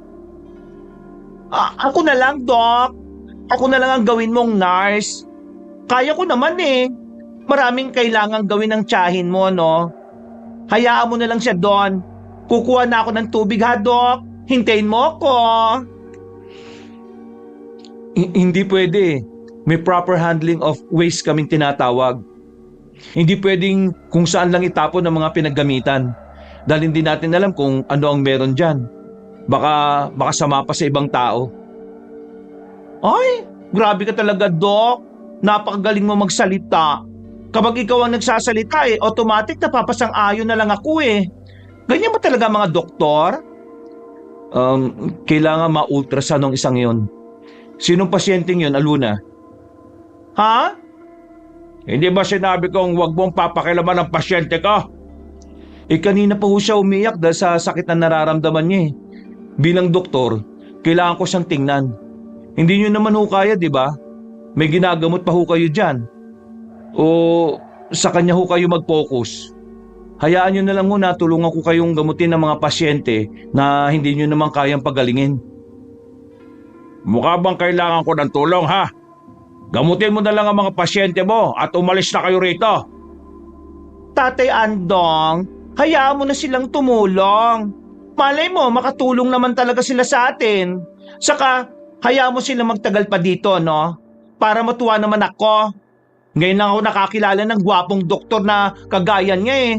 D: Ako na lang, Doc. Ako na lang ang gawin mong nurse. Kaya ko naman eh. Maraming kailangang gawin ng tiyahin mo, no? Hayaan mo na lang siya doon. Kukuha na ako ng tubig ha, Doc. Hintayin mo ako.
C: Hindi pwede. May proper handling of waste kaming tinatawag. Hindi pwedeng kung saan lang itapon ng mga pinaggamitan. Dahil hindi natin alam kung ano ang meron dyan. Baka sama pa sa ibang tao.
D: Ay, grabe ka talaga, Doc. Napakagaling mo magsalita. Kapag ikaw ang nagsasalita automatic napapasang-ayon na lang ako eh. Ganyan ba talaga mga doktor?
C: Kailangan ma-ultrasound ng isang yon. Sinong pasyenteng yun, Aluna?
D: Ha?
A: Hindi ba sinabi kong huwag mong papakilaman ng pasyente ko?
C: Kanina pa ho siya umiyak dahil sa sakit na nararamdaman niya eh. Bilang doktor, kailangan ko siyang tingnan. Hindi niyo naman ho kaya, di ba? May ginagamot pa ho kayo dyan. O sa kanya ho kayo mag-focus. Hayaan niyo na lang muna tulungan ko kayong gamutin ng mga pasyente na hindi niyo naman kayang pagalingin.
A: Mukha bang kailangan ko ng tulong ha? Gamutin mo na lang ang mga pasyente mo at umalis na kayo rito.
D: Tatay Andong, hayaan mo na silang tumulong. Malay mo, makatulong naman talaga sila sa atin. Saka, hayaan mo sila magtagal pa dito, no? Para matuwa naman ako. Ngayon lang ako nakakilala ng gwapong doktor na kagaya niya eh.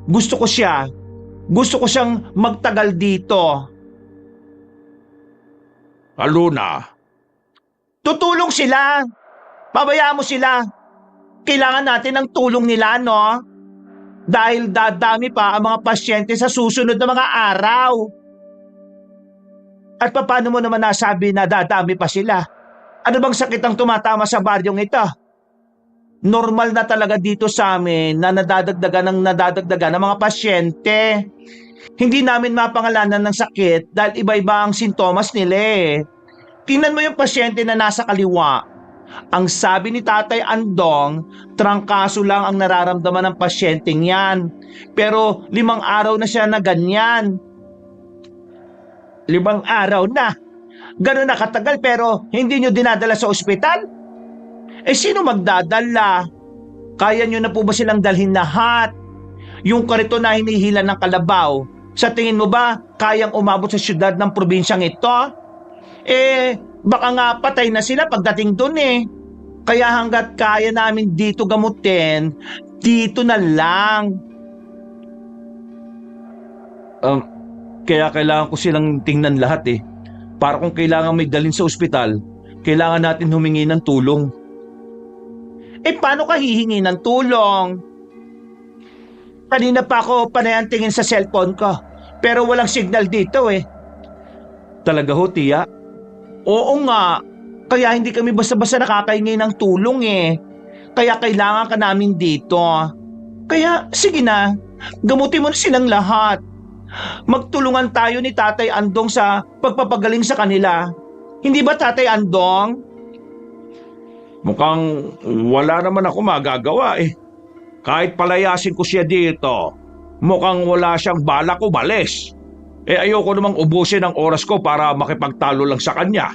D: Gusto ko siya. Gusto ko siyang magtagal dito.
A: Aluna,
D: Tutulong sila. Pabayaan mo sila. Kailangan natin ng tulong nila, no? Dahil dadami pa ang mga pasyente sa susunod na mga araw. At paano mo naman nasabi na dadami pa sila? Ano bang sakit ang tumatama sa baryong ito? Normal na talaga dito sa amin na nadadagdagan ng mga pasyente. Hindi namin mapangalanan ng sakit dahil iba-iba ang sintomas nila eh. Tingnan mo yung pasyente na nasa kaliwa. Ang sabi ni Tatay Andong, trangkaso lang ang nararamdaman ng pasyenteng yan. Pero 5 araw na siya na ganyan. 5 araw na? Ganun na katagal pero hindi nyo dinadala sa ospital? Sino magdadala? Kaya nyo na po ba silang dalhin lahat? Yung karito na hinihila ng kalabaw, sa tingin mo ba kayang umabot sa syudad ng probinsyang ito? Baka nga patay na sila pagdating dun eh. Kaya hanggat kaya namin dito gamutin, dito na lang.
C: Kaya kailangan ko silang tingnan lahat eh. Para kung kailangan may dalhin sa ospital, kailangan natin humingi ng tulong.
D: Paano ka hihingi ng tulong? Kanina pa ako panay tingin sa cellphone ko, pero walang signal dito eh.
C: Talaga ho, tiya?
D: Oo nga, kaya hindi kami basta-basta nakakahingi ng tulong eh. Kaya kailangan ka namin dito. Kaya sige na, gamutin mo na silang lahat. Magtulungan tayo ni Tatay Andong sa pagpapagaling sa kanila. Hindi ba, Tatay Andong?
A: mukhang wala naman ako magagawa eh. Kahit palayasin ko siya dito, mukhang wala siyang balak umalis. Ayoko namang ubusin ang oras ko para makipagtalo lang sa kanya.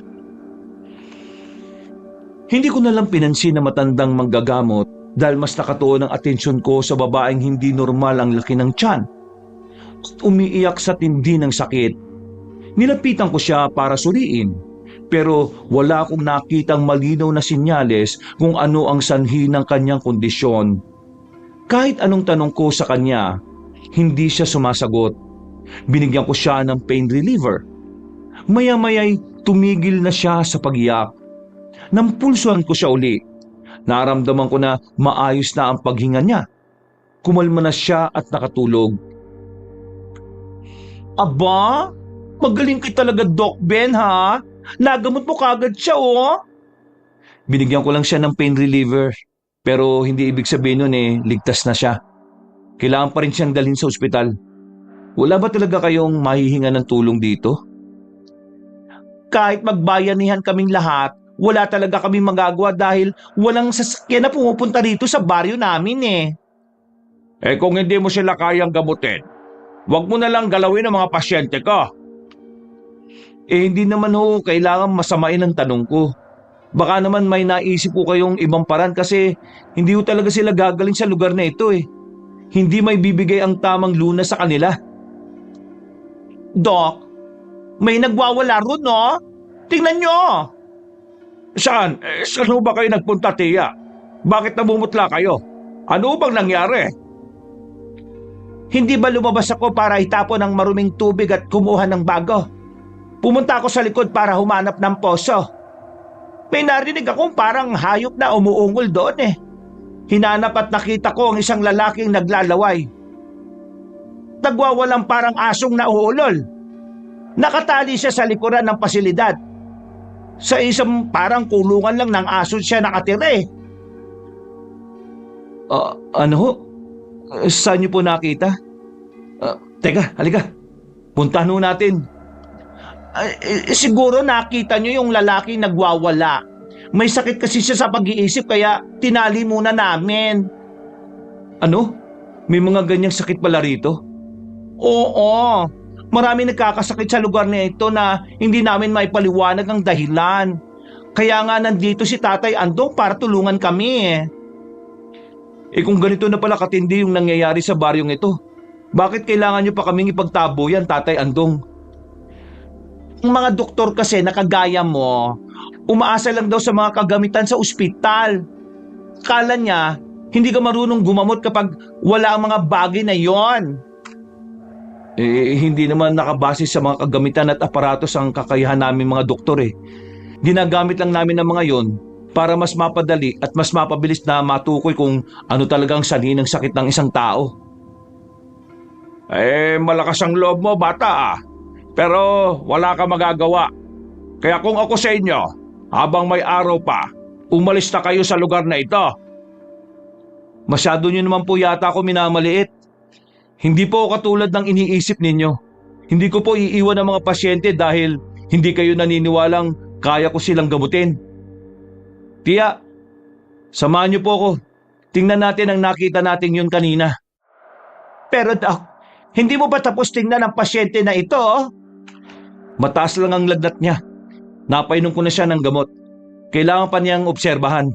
C: Hindi ko na lang pinansin na matandang manggagamot dahil mas nakatuon ang atensyon ko sa babaeng hindi normal ang laki ng tiyan at umiiyak sa tindi ng sakit. Nilapitan ko siya para suriin pero wala akong nakitang malinaw na sinyales kung ano ang sanhi ng kanyang kondisyon. Kahit anong tanong ko sa kanya, hindi siya sumasagot. Binigyan ko siya ng pain reliever. Maya-maya'y tumigil na siya sa pag-iyak. Nampulsuhan ko siya uli. Naramdaman ko na maayos na ang paghinga niya. Kumalma na siya at nakatulog.
D: Aba, Magaling ka talaga, Doc Ben, ha? Nagamot mo kagad siya, oh.
C: Binigyan ko lang siya ng pain reliever. Pero hindi ibig sabihin nun ligtas na siya. Kailangan pa rin siyang dalhin sa ospital. Wala ba talaga kayong mahihinga ng tulong dito?
D: Kahit magbayanihan kaming lahat, wala talaga kaming magagawa dahil walang sasakyan na pumupunta rito sa baryo namin eh.
A: Kung hindi mo sila kayang gamutin, huwag mo na lang galawin ang mga pasyente ko.
C: Hindi naman kailangan masamain ang tanong ko. Baka naman may naisip ko kayong ibang paraan kasi hindi talaga sila gagaling sa lugar na ito eh. Hindi may bibigay ang tamang lunas sa kanila.
D: Doc, may nagwawala ron, no? Tingnan nyo!
A: Saan? Saan ho ba kayo nagpunta, Tia? Bakit namumutla kayo? Ano bang nangyari?
D: Hindi ba lumabas ako para itapon ng maruming tubig at kumuha ng bago? Pumunta ako sa likod para humanap ng poso. May narinig akong parang hayop na umuungol doon eh. Hinanap at nakita ko ang isang lalaking naglalaway. Nagwawalang parang asong nauulol. Nakatali siya sa likuran ng pasilidad. Sa isang parang kulungan lang ng aso siya nakatira eh.
C: Ano ho? Saan niyo po nakita? Teka, halika. Puntahan ho natin.
D: Siguro nakita nyo yung lalaking nagwawala. May sakit kasi siya sa pag-iisip kaya tinali muna namin.
C: Ano? May mga ganyang sakit pala rito?
D: Oo. Marami nagkakasakit sa lugar na ito na hindi namin maipaliwanag ang dahilan. Kaya nga nandito si Tatay Andong para tulungan kami eh.
C: Kung ganito na pala katindi yung nangyayari sa baryong ito, bakit kailangan niyo pa kaming ipagtaboyan, Tatay Andong?
D: Ang mga doktor kasi nakagaya mo, umaasa lang daw sa mga kagamitan sa ospital. Kala niya, hindi ka marunong gumamot kapag wala ang mga bagay na yon.
C: Hindi naman nakabase sa mga kagamitan at aparatos ang kakayahan namin mga doktor eh. Ginagamit lang namin ang mga yon para mas mapadali at mas mapabilis na matukoy kung ano talagang sanhi ng sakit ng isang tao.
A: Malakas ang loob mo, bata ah. Pero wala ka magagawa. Kaya kung ako sa inyo, habang may araw pa, umalis na kayo sa lugar na ito.
C: Masyado nyo naman po yata ako minamaliit. Hindi po katulad ng iniisip ninyo. Hindi ko po iiwan ang mga pasyente dahil hindi kayo naniniwalang kaya ko silang gamutin. Tia, samahan niyo po ako. Tingnan natin ang nakita natin yun kanina.
D: Pero Doc, hindi mo ba tapos tingnan ang pasyente na ito?
C: Mataas lang ang lagnat niya. Napainom ko na siya ng gamot. Kailangan pa niyang obserbahan.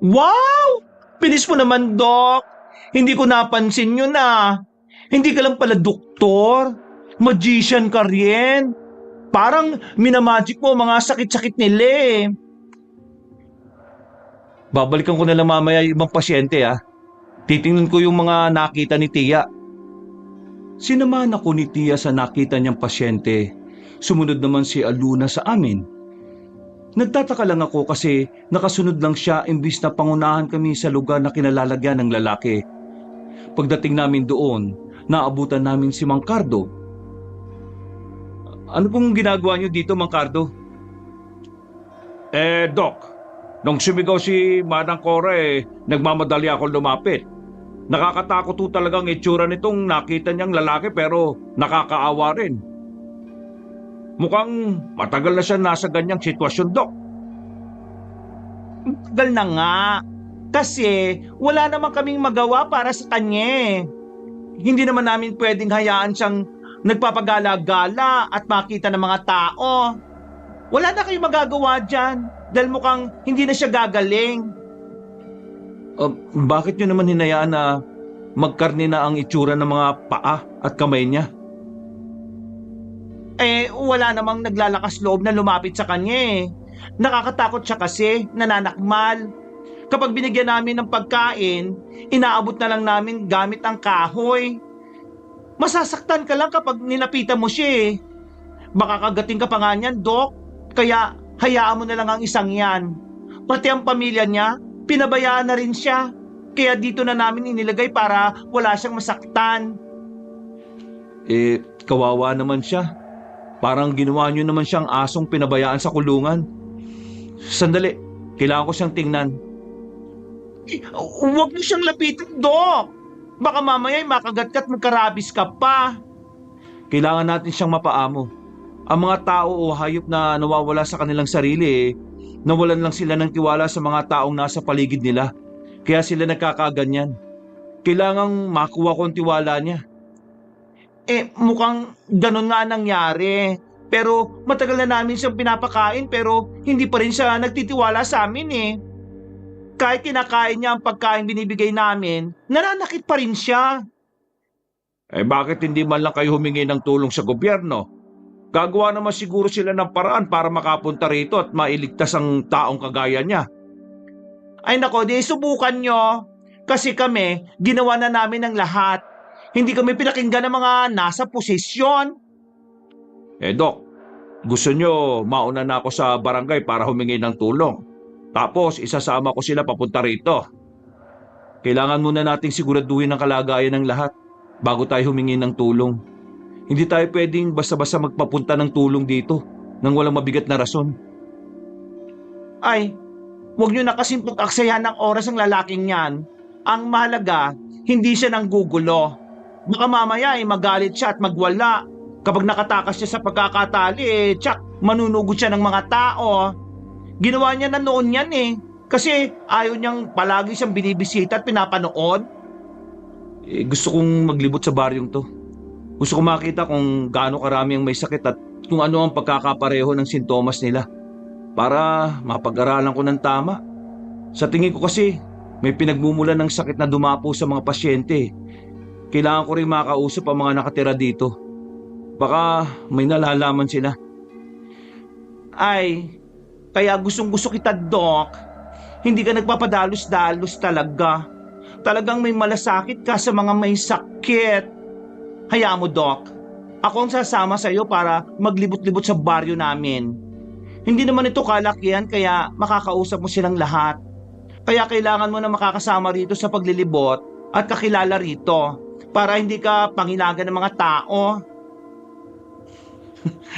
D: Wow! Bilis mo naman, Doc. Hindi ko napansin yun ah. Hindi ka lang pala doktor. Magician ka rin. Parang minamagic mo mga sakit-sakit nila eh.
C: Babalikan ko na lang mamaya yung ibang pasyente ah. Titingnan ko yung mga nakita ni Tia. Sinamahan ako ni Tia sa nakita niyang pasyente. Sumunod naman si Aluna sa amin. Nagtataka lang ako kasi nakasunod lang siya imbis na pangunahan kami sa lugar na kinalalagyan ng lalaki. Pagdating namin doon, naabutan namin si Mang Cardo. Ano pong ginagawa niyo dito, Mang Cardo?
A: Doc, nung sumigaw si Manang Cora nagmamadali ako lumapit. Nakakatakot po talagang itsura nitong nakita niyang lalaki pero nakakaawa rin. Mukhang matagal na siya nasa ganyang sitwasyon, Doc.
D: Tagal na nga. Kasi wala naman kaming magawa para sa kanya eh. Hindi naman namin pwedeng hayaan siyang nagpapagala-gala at makita ng mga tao. Wala na kayong magagawa dyan dahil mukhang hindi na siya gagaling.
C: Bakit nyo naman hinayaan na magkarni na ang itsura ng mga paa at kamay niya?
D: Wala namang naglalakas loob na lumapit sa kanya eh. Nakakatakot siya kasi, nananakmal. Kapag binigyan namin ng pagkain, inaabot na lang namin gamit ang kahoy. Masasaktan ka lang kapag nilapitan mo siya eh. Baka kagating ka pa nga niyan, Doc. Kaya hayaan mo na lang ang isang yan. Pati ang pamilya niya, pinabayaan na rin siya. Kaya dito na namin inilagay para wala siyang masaktan.
C: kawawa naman siya. Parang ginawa niyo naman siyang asong pinabayaan sa kulungan. Sandali, kailangan ko siyang tingnan.
D: Huwag mo siyang lapitin, Dok. Baka mamaya makagat ka at magkarabis ka pa.
C: Kailangan natin siyang mapaamo. Ang mga tao o hayop na nawawala sa kanilang sarili, nawalan lang sila ng tiwala sa mga taong nasa paligid nila. Kaya sila nagkakaganyan. Kailangang makuha ko ang tiwala niya.
D: Mukhang ganun nga nangyari. Pero matagal na namin siyang pinapakain pero hindi pa rin siya nagtitiwala sa amin eh. Kahit kinakain niya ang pagkain binibigay namin, nananakit pa rin siya.
A: Bakit hindi man lang kayo humingi ng tulong sa gobyerno? Gagawa naman siguro sila ng paraan para makapunta rito at mailigtas ang taong kagaya niya.
D: Ay nako, di subukan nyo. Kasi kami, ginawa na namin ang lahat. Hindi kami pinakinggan ng mga nasa posisyon.
A: Dok, gusto nyo mauna na ako sa barangay para humingi ng tulong. Tapos isasama ko sila papunta rito.
C: Kailangan muna nating siguraduhin ang kalagayan ng lahat bago tayo humingi ng tulong. Hindi tayo pwedeng basta-basta magpapunta ng tulong dito nang walang mabigat na rason.
D: Ay, huwag nyo na kasing pag-aksayahan ng oras ang lalaking yan. Ang mahalaga, hindi siya nang gugulo. Baka mamaya magalit siya at magwala. Kapag nakatakas siya sa pagkakatali, tsak, manunugod siya ng mga tao. Ginawa niya na noon yan eh. Kasi ayaw niyang palagi siyang binibisita at pinapanood.
C: Gusto kong maglibot sa baryong to. Gusto kong makita kung gaano karami ang may sakit at kung ano ang pagkakapareho ng sintomas nila. Para mapag-aralan ko ng tama. Sa tingin ko kasi, may pinagmumulan ng sakit na dumapo sa mga pasyente. Kailangan ko rin makausap ang mga nakatira dito. Baka may nalalaman sila.
D: Ay, kaya gustong-gusto kita, Doc. Hindi ka nagpapadalos-dalos talaga. Talagang may malasakit ka sa mga may sakit. Hayaan mo, Doc. Ako ang sasama sa iyo para maglibot-libot sa baryo namin. Hindi naman ito kalakihan kaya makakausap mo silang lahat. Kaya kailangan mo na makakasama rito sa paglilibot at kakilala rito para hindi ka panginagan ng mga tao.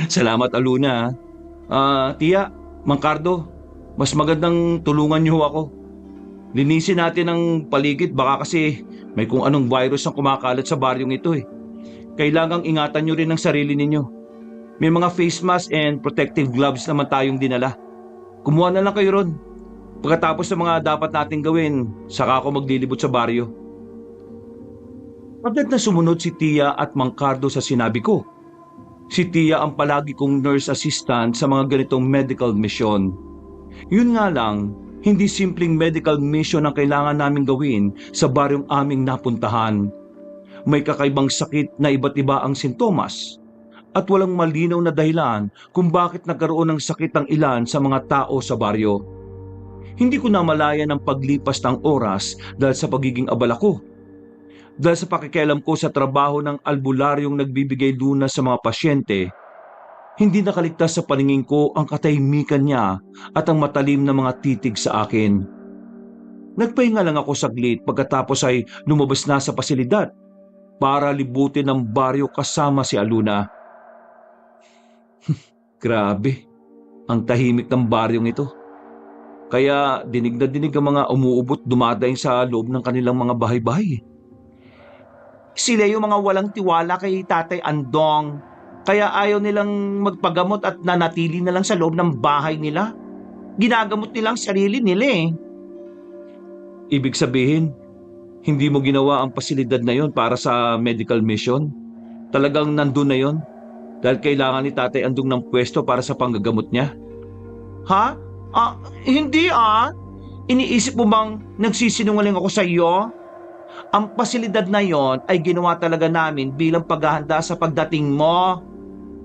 C: Salamat, Aluna. Tia, Mang Cardo, mas magandang tulungan niyo ako. Linisin natin ang paligid baka kasi may kung anong virus ang kumakalat sa baryong ito eh. Kailangang ingatan niyo rin ang sarili ninyo. May mga face mask and protective gloves naman tayong dinala. Kumuha na lang kayo ron. Pagkatapos ng mga dapat nating gawin, saka ako maglilibot sa baryo. Agad na sumunod si Tia at Mang Cardo sa sinabi ko. Si Tia ang palagi kong nurse assistant sa mga ganitong medical mission. Yun nga lang, hindi simpleng medical mission ang kailangan namin gawin sa baryong aming napuntahan. May kakaibang sakit na iba't iba ang sintomas at walang malinaw na dahilan kung bakit nagkaroon ng sakit ang ilan sa mga tao sa baryo. Hindi ko namalayan ang paglipas ng oras dahil sa pagiging abala ko. Dahil sa pakikialam ko sa trabaho ng albularyong nagbibigay lunas sa mga pasyente, hindi nakaligtas sa paningin ko ang katahimikan niya at ang matalim na mga titig sa akin. Nagpahinga lang ako saglit pagkatapos ay lumabas na sa pasilidad para libutin ang baryo kasama si Aluna. Grabe, ang tahimik ng baryong ito. Kaya dinig na dinig ang mga umuubot dumadaing sa loob ng kanilang mga bahay-bahay.
D: Sila yung mga walang tiwala kay Tatay Andong. Kaya ayaw nilang magpagamot at nanatili na lang sa loob ng bahay nila. Ginagamot nilang sarili nila eh.
C: Ibig sabihin, hindi mo ginawa ang pasilidad na yon para sa medical mission? Talagang nandun na yon? Dahil kailangan ni Tatay Andong ng pwesto para sa panggagamot niya?
D: Ha? Hindi ah. Iniisip mo bang nagsisinungaling ako sa iyo? Ang pasilidad na yon ay ginawa talaga namin bilang paghahanda sa pagdating mo.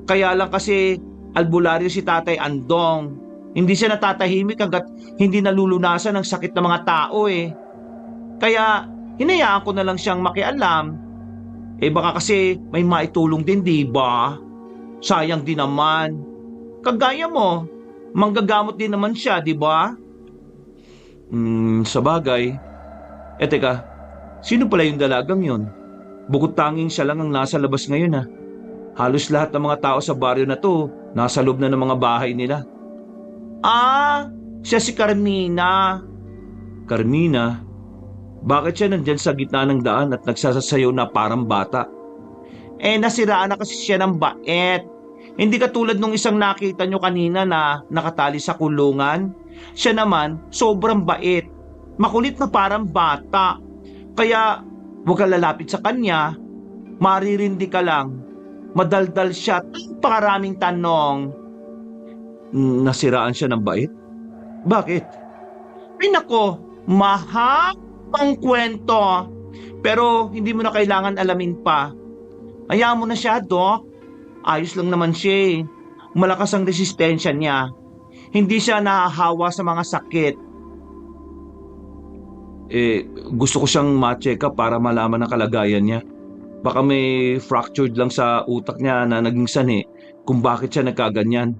D: Kaya lang kasi albularyo si Tatay Andong. Hindi siya natatahimik hanggat hindi nalulunasan ng sakit ng mga tao eh. Kaya hinayaan ko na lang siyang makialam. Baka kasi may maitulong din, di ba? Sayang din naman. Kagaya mo, manggagamot din naman siya, di ba?
C: Sa bagay. Teka, sino pala yung dalagang yon? Bukod tanging siya lang ang nasa labas ngayon ha. Halos lahat ng mga tao sa baryo na to, nasa loob na ng mga bahay nila.
D: Ah, siya si Carmina.
C: Carmina, bakit siya nandyan sa gitna ng daan at nagsasasayaw na parang bata?
D: Nasiraan na kasi siya ng bait. Hindi katulad nung isang nakita nyo kanina na nakatali sa kulungan. Siya naman, sobrang bait. Makulit na parang bata. Kaya, huwag ka lalapit sa kanya. Maririndi ka lang. Madaldal siya at napakaraming tanong.
C: Nasiraan siya ng bait? Bakit?
D: Ay nako, mahabang kwento. Pero hindi mo na kailangan alamin pa. Hayaan mo na siya, Doc. Ayos lang naman siya eh. Malakas ang resistensya niya. Hindi siya nahahawa sa mga sakit.
C: Gusto ko siyang ma-check up para malaman ang kalagayan niya. Baka may fractured lang sa utak niya na naging sanhi kung bakit siya nagkaganyan.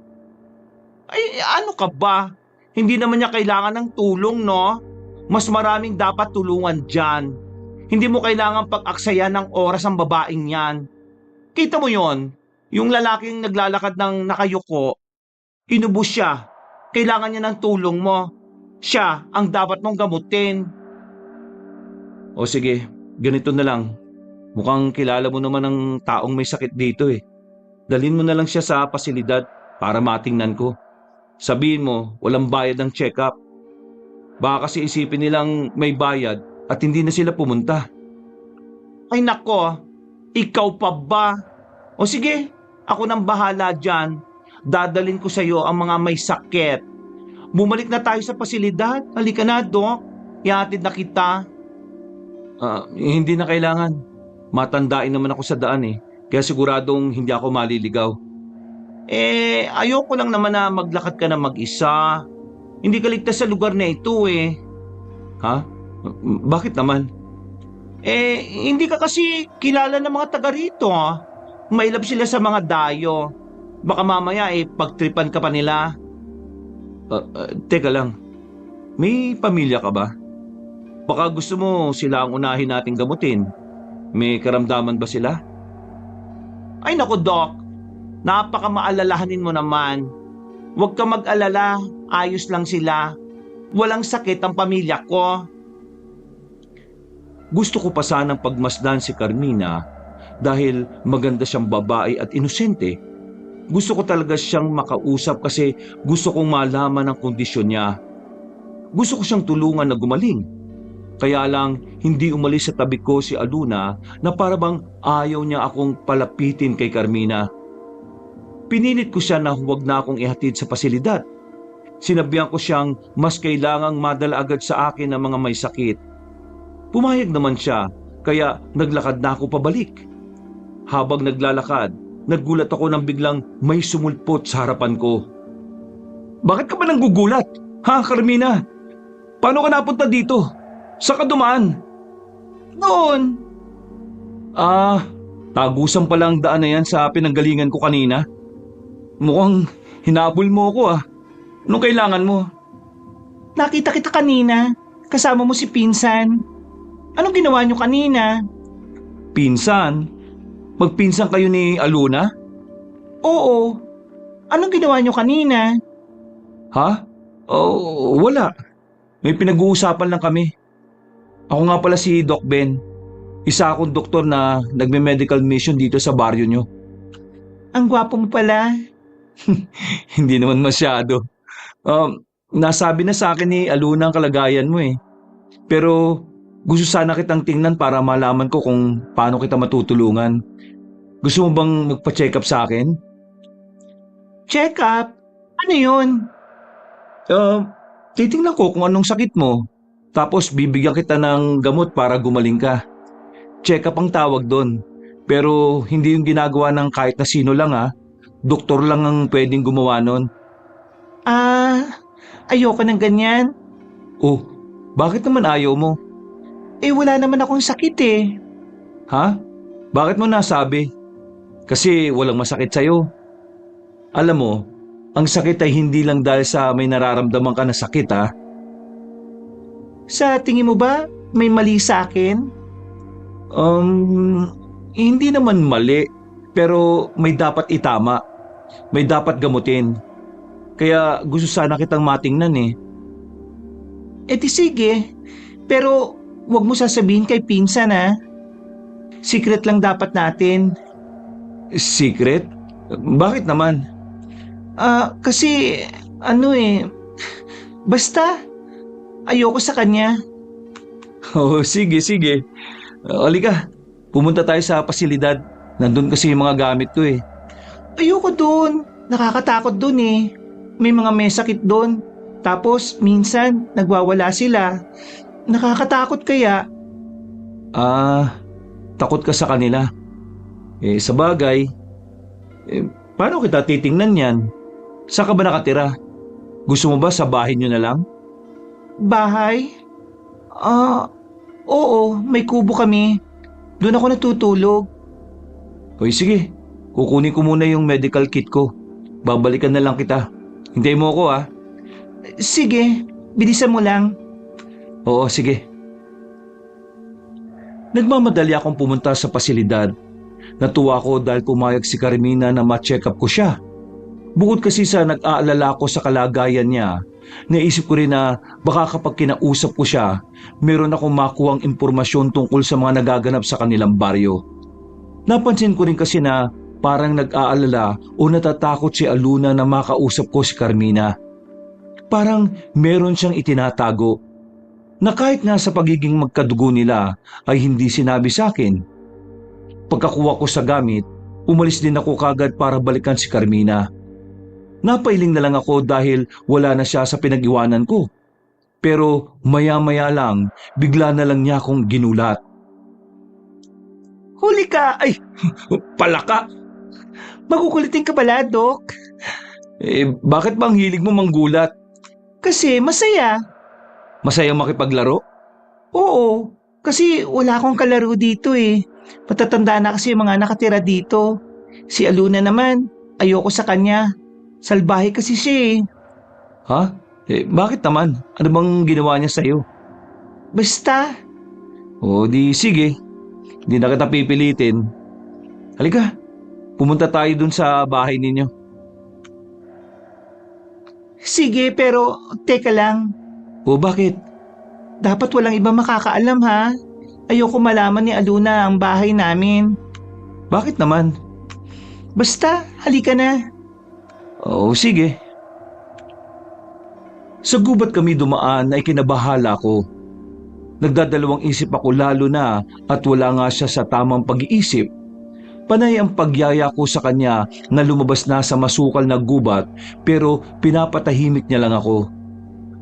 D: Ay, ano ka ba? Hindi naman niya kailangan ng tulong, no? Mas maraming dapat tulungan dyan. Hindi mo kailangan pag-aksayan ng oras ang babaeng yan. Kita mo yon, yung lalaking naglalakad ng nakayuko, inubos siya. Kailangan niya ng tulong mo. Siya ang dapat mong gamutin.
C: O sige, ganito na lang. Mukhang kilala mo naman ang taong may sakit dito eh. Dalhin mo na lang siya sa pasilidad para matingnan ko. Sabihin mo, walang bayad ng check-up. Baka kasi isipin nilang may bayad at hindi na sila pumunta.
D: Ay nako, ikaw pa ba? O sige, ako nang bahala dyan. Dadalin ko sa iyo ang mga may sakit. Bumalik na tayo sa pasilidad. Halika na, Doc. Ihatid na kita.
C: Hindi na kailangan. Matandain naman ako sa daan eh. Kaya siguradong hindi ako maliligaw.
D: Ayoko lang naman na maglakad ka na mag-isa. Hindi ka ligtas sa lugar na ito eh.
C: Ha? Bakit naman?
D: Hindi ka kasi kilala ng mga taga rito. Mailap sila sa mga dayo. Baka mamaya pagtripan ka pa nila.
C: Teka lang. May pamilya ka ba? Baka gusto mo sila ang unahin nating gamutin. May karamdaman ba sila?
D: Ay naku, Doc. Napaka-maalalahanin mo naman. Huwag ka mag-alala. Ayos lang sila. Walang sakit ang pamilya ko.
C: Gusto ko pa sanang pagmasdan si Carmina dahil maganda siyang babae at inosente. Gusto ko talaga siyang makausap kasi gusto kong malaman ang kondisyon niya. Gusto ko siyang tulungan na gumaling. Kaya lang hindi umalis sa tabi ko si Aluna na parabang ayaw niya akong palapitin kay Carmina. Pinilit ko siya na huwag na akong ihatid sa pasilidad. Sinabihan ko siyang mas kailangang madala agad sa akin ng mga may sakit. Pumayag naman siya, kaya naglakad na ako pabalik. Habang naglalakad, nagulat ako nang biglang may sumulpot sa harapan ko. Bakit ka ba nang gugulat? Ha, Carmina? Paano ka napunta dito? Saan ka dumaan?
D: Noon.
C: Tagusan pala ang daan na yan sa pinanggalingan ko kanina. Mukhang hinabol mo ako ah. Anong kailangan mo?
D: Nakita kita kanina. Kasama mo si Pinsan. Anong ginawa niyo kanina?
C: Pinsan? Magpinsan kayo ni Aluna?
D: Oo. Anong ginawa niyo kanina?
C: Ha? Oh, wala. May pinag-uusapan lang kami. Ako nga pala si Doc Ben. Isa akong doktor na nagme-medical mission dito sa baryo nyo.
D: Ang gwapo mo pala.
C: Hindi naman masyado. Nasabi na sa akin ni Aluna ang kalagayan mo eh. Pero gusto sana kitang tingnan para malaman ko kung paano kita matutulungan. Gusto mo bang magpa-check up sa akin?
D: Check up? Ano yun?
C: Titingnan ko kung anong sakit mo. Tapos bibigyan kita ng gamot para gumaling ka. Check up ang tawag doon. Pero hindi yung ginagawa ng kahit na sino lang ha. Doktor lang ang pwedeng gumawa nun.
D: Ayoko ng ganyan.
C: Oh, bakit naman ayaw mo?
D: Wala naman akong sakit eh.
C: Ha? Bakit mo nasabi? Kasi walang masakit sa'yo. Alam mo, ang sakit ay hindi lang dahil sa may nararamdaman ka na sakit ha.
D: Sa tingin mo ba may mali sa akin?
C: Hindi naman mali. Pero may dapat itama. May dapat gamutin. Kaya gusto sana kitang matingnan eh.
D: Eh di sige, pero wag mo sasabihin kay pinsan ha. Secret lang dapat natin.
C: Secret? Bakit naman?
D: Kasi ano eh, basta ayoko sa kanya.
C: Oh, sige, sige. Halika, pumunta tayo sa pasilidad. Nandun kasi yung mga gamit ko eh.
D: Ayoko doon, nakakatakot doon eh. May mga may sakit doon. Tapos minsan nagwawala sila. Nakakatakot kaya.
C: Takot ka sa kanila. Sa bagay, paano kita titingnan yan? Saan ka ba nakatira? Gusto mo ba sa bahay nyo na lang?
D: Bahay? Oo, may kubo kami. Doon ako natutulog.
C: Hoy, sige. Kukunin ko muna yung medical kit ko. Babalikan na lang kita. Hintayin mo ako ah.
D: Sige, bilisan mo lang.
C: Oo, sige. Nagmamadali akong pumunta sa pasilidad. Natuwa ko dahil pumayag si Carmina na ma-check up ko siya. Bukod kasi sa nag-aalala ko sa kalagayan niya, naisip ko rin na baka kapag kinausap ko siya, meron akong makuhang impormasyon tungkol sa mga nagaganap sa kanilang baryo. Napansin ko rin kasi na parang nag-aalala o natatakot si Aluna na makausap ko si Carmina. Parang meron siyang itinatago na kahit nga sa pagiging magkadugo nila ay hindi sinabi sa akin. Pagkakuha ko sa gamit, umalis din ako kagad para balikan si Carmina. Napailing na lang ako dahil wala na siya sa pinag-iwanan ko. Pero maya-maya lang, bigla na lang niya akong ginulat.
D: Huli ka! Ay,
C: Palaka!
D: makukulitin ka pala, Dok.
C: Bakit bang hilig mo manggulat?
D: Kasi masaya.
C: Masaya makipaglaro?
D: Oo, kasi wala akong kalaro dito eh. Matatanda na kasi yung mga nakatira dito. Si Aluna naman, ayoko sa kanya. Salbahe kasi siya eh.
C: Ha? Bakit naman? Ano bang ginawa niya sa'yo?
D: Basta,
C: O di sige, hindi na kita pipilitin. Halika, pumunta tayo dun sa bahay ninyo.
D: sige pero teka lang.
C: O bakit?
D: Dapat walang iba makakaalam ha. Ayoko malaman ni Aluna ang bahay namin.
C: Bakit naman?
D: Basta, halika na.
C: O sige. Sa gubat kami dumaan ay kinabahala ko. Nagdadalawang isip ako lalo na at wala nga siya sa tamang pag-iisip. Panay ang pagyaya ko sa kanya na lumabas na sa masukal na gubat pero pinapatahimik niya lang ako.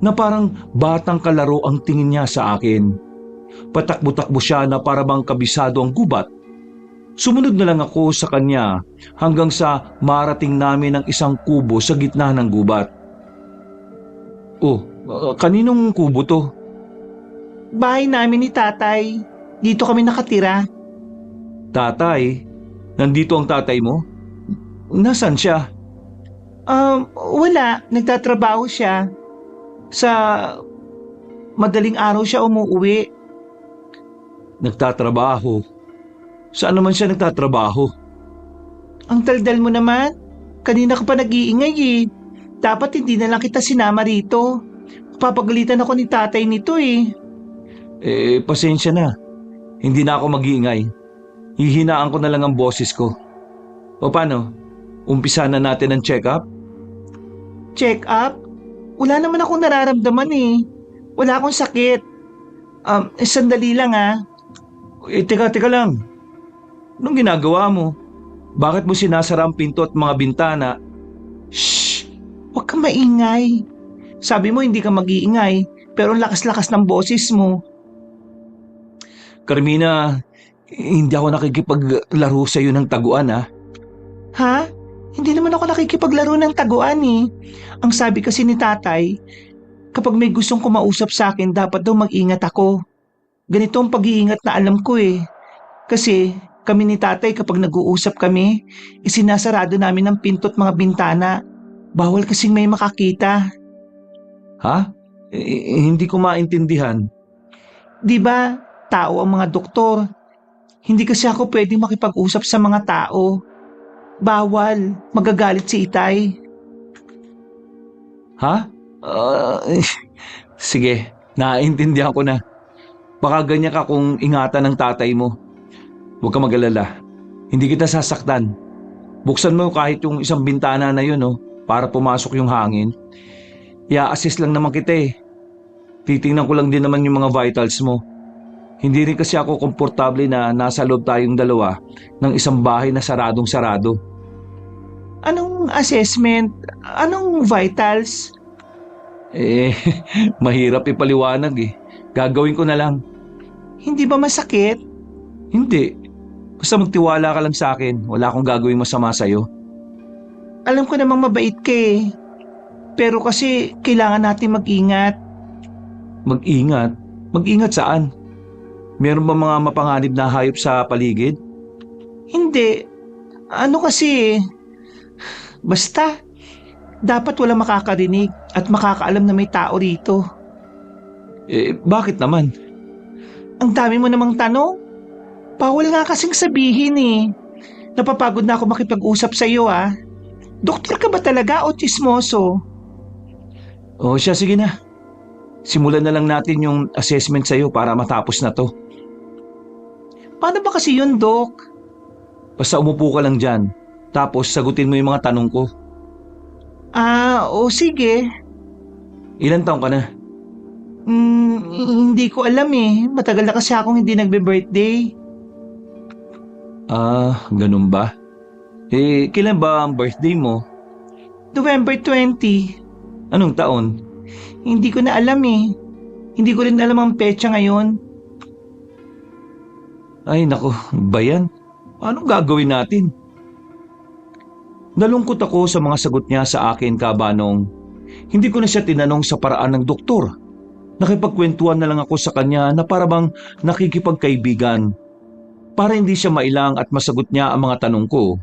C: Na parang batang kalaro ang tingin niya sa akin. Patakbo-takbo siya na para bang kabisado ang gubat. Sumunod na lang ako sa kanya hanggang sa marating namin ang isang kubo sa gitna ng gubat. Kaninong kubo to?
D: Bahay namin ni tatay. Dito kami nakatira.
C: Tatay? Nandito ang tatay mo? Nasaan siya?
D: Wala. Nagtatrabaho siya. Sa madaling araw siya umuwi.
C: Nagtatrabaho? Saan naman siya nagtatrabaho?
D: Ang daldal mo naman. Kanina ka pa nag-iingay eh. Dapat hindi na lang kita sinama rito. Papagalitan ako ni tatay nito eh.
C: Pasensya na. Hindi na ako mag-iingay. Hihinaan ko na lang ang boses ko. O paano? Umpisa na natin ang check-up?
D: Check up? Wala naman akong nararamdaman eh. Wala akong sakit. Sandali lang ah.
C: Teka lang. Anong ginagawa mo? Bakit mo sinasara ang pinto at mga bintana?
D: Shh! Huwag kang maingay. Sabi mo hindi ka mag-iingay, pero ang lakas-lakas ng boses mo.
C: Carmina, hindi ako nakikipaglaro sa iyo ng taguan ha.
D: Ha? Hindi naman ako nakikipaglaro ng taguan eh. Ang sabi kasi ni tatay, kapag may gustong kumausap sa akin, dapat daw mag-ingat ako. Ganito ang pag-iingat na alam ko eh. Kasi kami ni tatay kapag nag-uusap kami, isinasarado namin ang pinto at mga bintana. Bawal kasing may makakita.
C: Ha? Hindi ko maintindihan.
D: Di ba, tao ang mga doktor. Hindi kasi ako pwedeng makipag-usap sa mga tao. Bawal. Magagalit si Itay.
C: Ha? Sige, naiintindihan ko na. Baka ganyan ka kung ingatan ng tatay mo. Huwag ka mag-alala. Hindi kita sasaktan. Buksan mo kahit yung isang bintana na yun, para pumasok yung hangin. I-assist lang naman kita eh. Titingnan ko lang din naman yung mga vitals mo. Hindi rin kasi ako komportable na nasa loob tayong dalawa ng isang bahay na saradong-sarado.
D: Anong assessment? Anong vitals?
C: Mahirap ipaliwanag eh. Gagawin ko na lang.
D: Hindi ba masakit?
C: Hindi. Basta magtiwala ka lang sa akin. Wala akong gagawing masama sa'yo.
D: Alam ko namang mabait ka eh. Pero kasi kailangan natin mag-ingat.
C: Mag-ingat? Mag-ingat saan? Meron ba mga mapanganib na hayop sa paligid?
D: Hindi. Ano kasi basta, dapat wala makakarinig at makakaalam na may tao rito.
C: Bakit naman?
D: Ang dami mo namang tanong. Bawal nga kasing sabihin eh. Napapagod na ako makipag-usap sa iyo ah. Doktor ka ba talaga o tsismoso?
C: Siya, sige na. Simulan na lang natin yung assessment sa'yo para matapos na to.
D: Paano ba kasi yun, Dok?
C: Basta umupo ka lang dyan. Tapos sagutin mo yung mga tanong ko.
D: Sige.
C: Ilan taong ka na?
D: Hindi ko alam eh. Matagal na kasi akong hindi nagbe-birthday.
C: Ganun ba? Kailan ba ang birthday mo?
D: November 20.
C: Anong taon?
D: Hindi ko na alam eh. Hindi ko rin alam ang petsa ngayon.
C: Ay nako, ba yan? Anong gagawin natin? Nalungkot ako sa mga sagot niya sa akin, Kabanong. Hindi ko na siya tinanong sa paraan ng doktor. Nakipagkwentuhan na lang ako sa kanya na parabang nakikipagkaibigan. Para hindi siya mailang at masagot niya ang mga tanong ko.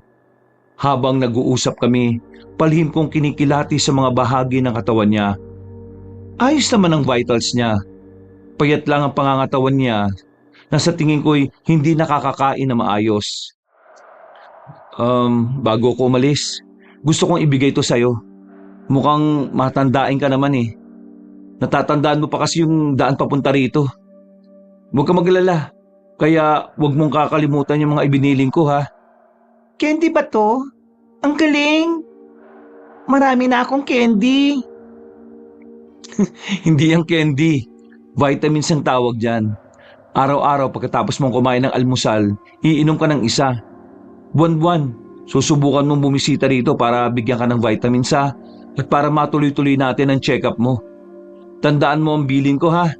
C: Habang nag-uusap kami, palihim kong kinikilati sa mga bahagi ng katawan niya. Ayos naman ang vitals niya. Payat lang ang pangangatawan niya na sa tingin ko'y hindi nakakakain na maayos. Bago ko umalis, gusto kong ibigay ito sa'yo. Mukhang matandain ka naman eh. Natatandaan mo pa kasi yung daan papunta rito. Huwag ka maglala, kaya huwag mong kakalimutan yung mga ibiniling ko ha.
D: Candy ba to? Ang galing! Marami na akong candy.
C: Hindi yung candy. Vitamins ang tawag dyan. Araw-araw pagkatapos mong kumain ng almusal, iinom ka ng isa. Buwan-buwan, susubukan mong bumisita rito para bigyan ka ng vitamins ha at para matuloy-tuloy natin ang check-up mo. Tandaan mo ang bilin ko ha.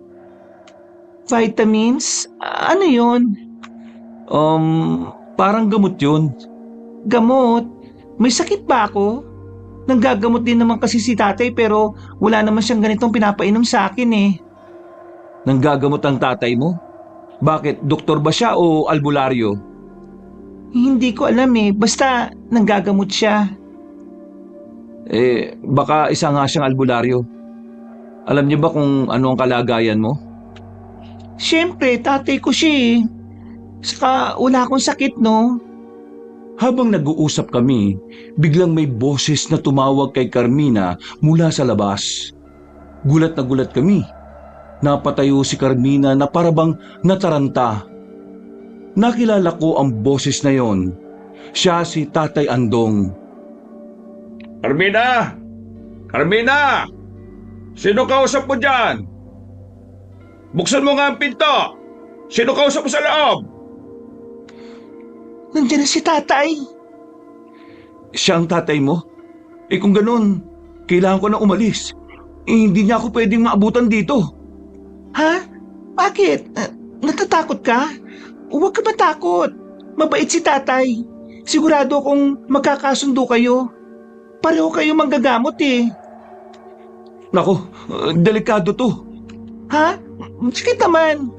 D: Vitamins? Ano yun?
C: Parang gamot yun.
D: Gamot? May sakit ba ako? Nanggagamot din naman kasi si tatay pero wala naman siyang ganitong pinapainom sa akin eh.
C: Nanggagamot ang tatay mo? Bakit? Doktor ba siya o albularyo?
D: Hindi ko alam eh. Basta nanggagamot siya.
C: Baka isa nga siyang albularyo. Alam niyo ba kung ano ang kalagayan mo?
D: Siyempre, tatay ko siya eh. Saka wala akong sakit no.
C: Habang nag-uusap kami, biglang may boses na tumawag kay Carmina mula sa labas. Gulat na gulat kami. Napatayo si Carmina na parabang nataranta. Nakilala ko ang boses na yon. Siya si Tatay Andong.
A: Carmina! Carmina! Sino kausap mo dyan? Buksan mo nga ang pinto! Sino kausap mo sa loob?
D: Nandiyan na si tatay.
C: Siya ang tatay mo? Kung ganun, kailangan ko na umalis. Hindi niya ako pwedeng maabutan dito.
D: Ha? Bakit? Natatakot ka? Huwag ka matakot. Mabait si tatay. Sigurado akong magkakasundo kayo. Pareho kayo manggagamot eh.
C: Nako, delikado to.
D: Ha? Sige naman.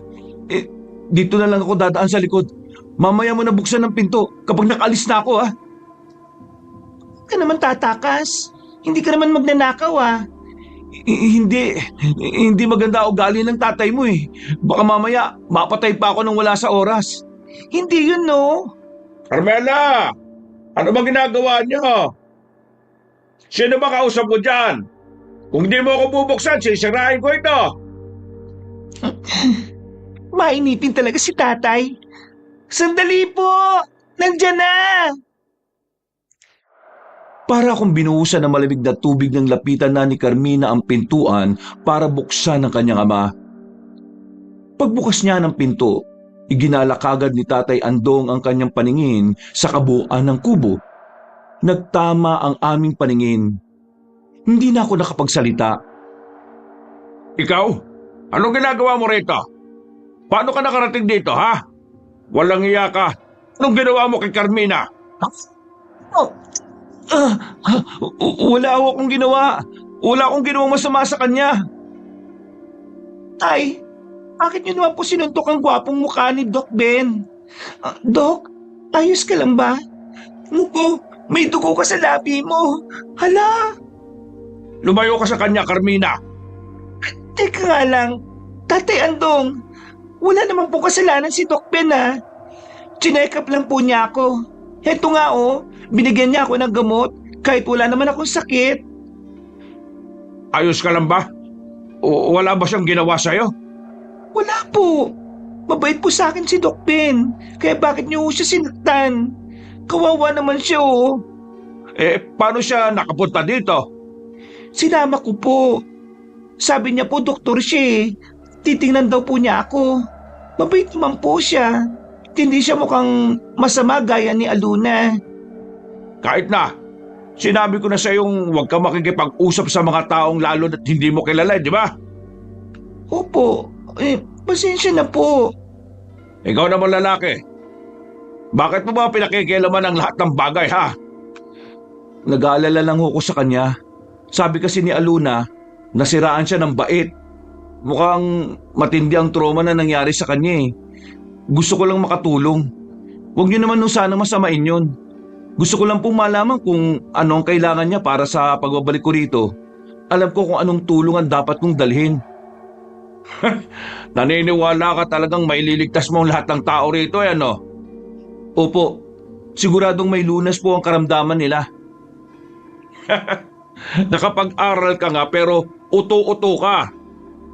C: Dito na lang ako dadaan sa likod. Mamaya mo na buksan ng pinto kapag nakalis na ako ha.
D: Ka naman tatakas. Hindi ka naman magnanakaw ah.
C: Hindi maganda ugali ng tatay mo eh. Baka mamaya mapatay pa ako nang wala sa oras.
D: Hindi yun no.
A: Carmela! Ano ba ginagawa niyo? Sino ba kausap mo dyan? Kung di mo ako bubuksan, sisirain ko ito.
D: Mainipin talaga si tatay. Sandali po! Nandyan na!
C: Para akong binuhusan ng malamig na tubig ng lapitan na ni Carmina ang pintuan para buksan ang kanyang ama. Pagbukas niya ng pinto, iginala kagad ni Tatay Andong ang kanyang paningin sa kabuuan ng kubo. Nagtama ang aming paningin. Hindi na ako nakapagsalita.
A: Ikaw? Anong ginagawa mo rito? Paano ka nakarating dito, ha? Walang iya ka. Anong ginawa mo kay Carmina?
C: Wala akong ginawa. Wala akong ginawang masama sa kanya.
D: Tay, bakit niyo naman po sinuntok ang gwapong mukha ni Doc Ben? Doc, ayos ka lang ba? Muko, may dugo ka sa labi mo. Hala!
A: Lumayo ka sa kanya, Carmina.
D: Teka nga lang, Tatay Andong, wala naman po kasalanan si Doc Ben ha. Chinek up lang po niya ako. Heto nga binigyan niya ako ng gamot kahit wala naman akong sakit.
A: Ayos ka lang ba? O wala ba siyang ginawa sa'yo?
D: Wala po. Mabait po sa akin si Doc Ben. Kaya bakit niyo siya sinaktan? Kawawa naman siya
A: Paano siya nakapunta dito?
D: Sinama ko po. Sabi niya po doktor siya Titingnan daw po niya ako. Mabait naman po siya. Hindi siya mukhang masama gaya ni Aluna.
A: Kahit na, sinabi ko na sa yung huwag ka makikipag-usap sa mga taong lalo na't hindi mo kilala, di ba?
D: Opo, pasensya na po.
A: Ikaw naman lalaki. Bakit mo ba pinakikialaman ang lahat ng bagay, ha?
C: Nag-aalala lang ako sa kanya. Sabi kasi ni Aluna, nasiraan siya ng bait. Mukhang matindi ang trauma na nangyari sa kanya Gusto ko lang makatulong. Huwag niyo naman sana masamain yun. Gusto ko lang pong malaman kung ano ang kailangan niya para sa pagbabalik ko rito. Alam ko kung anong tulong ang dapat kong dalhin.
A: Naniniwala ka talagang maililigtas mo ang lahat ng tao rito, ano?
C: Opo, siguradong may lunas po ang karamdaman nila.
A: Nakapag-aral ka nga pero uto-uto ka.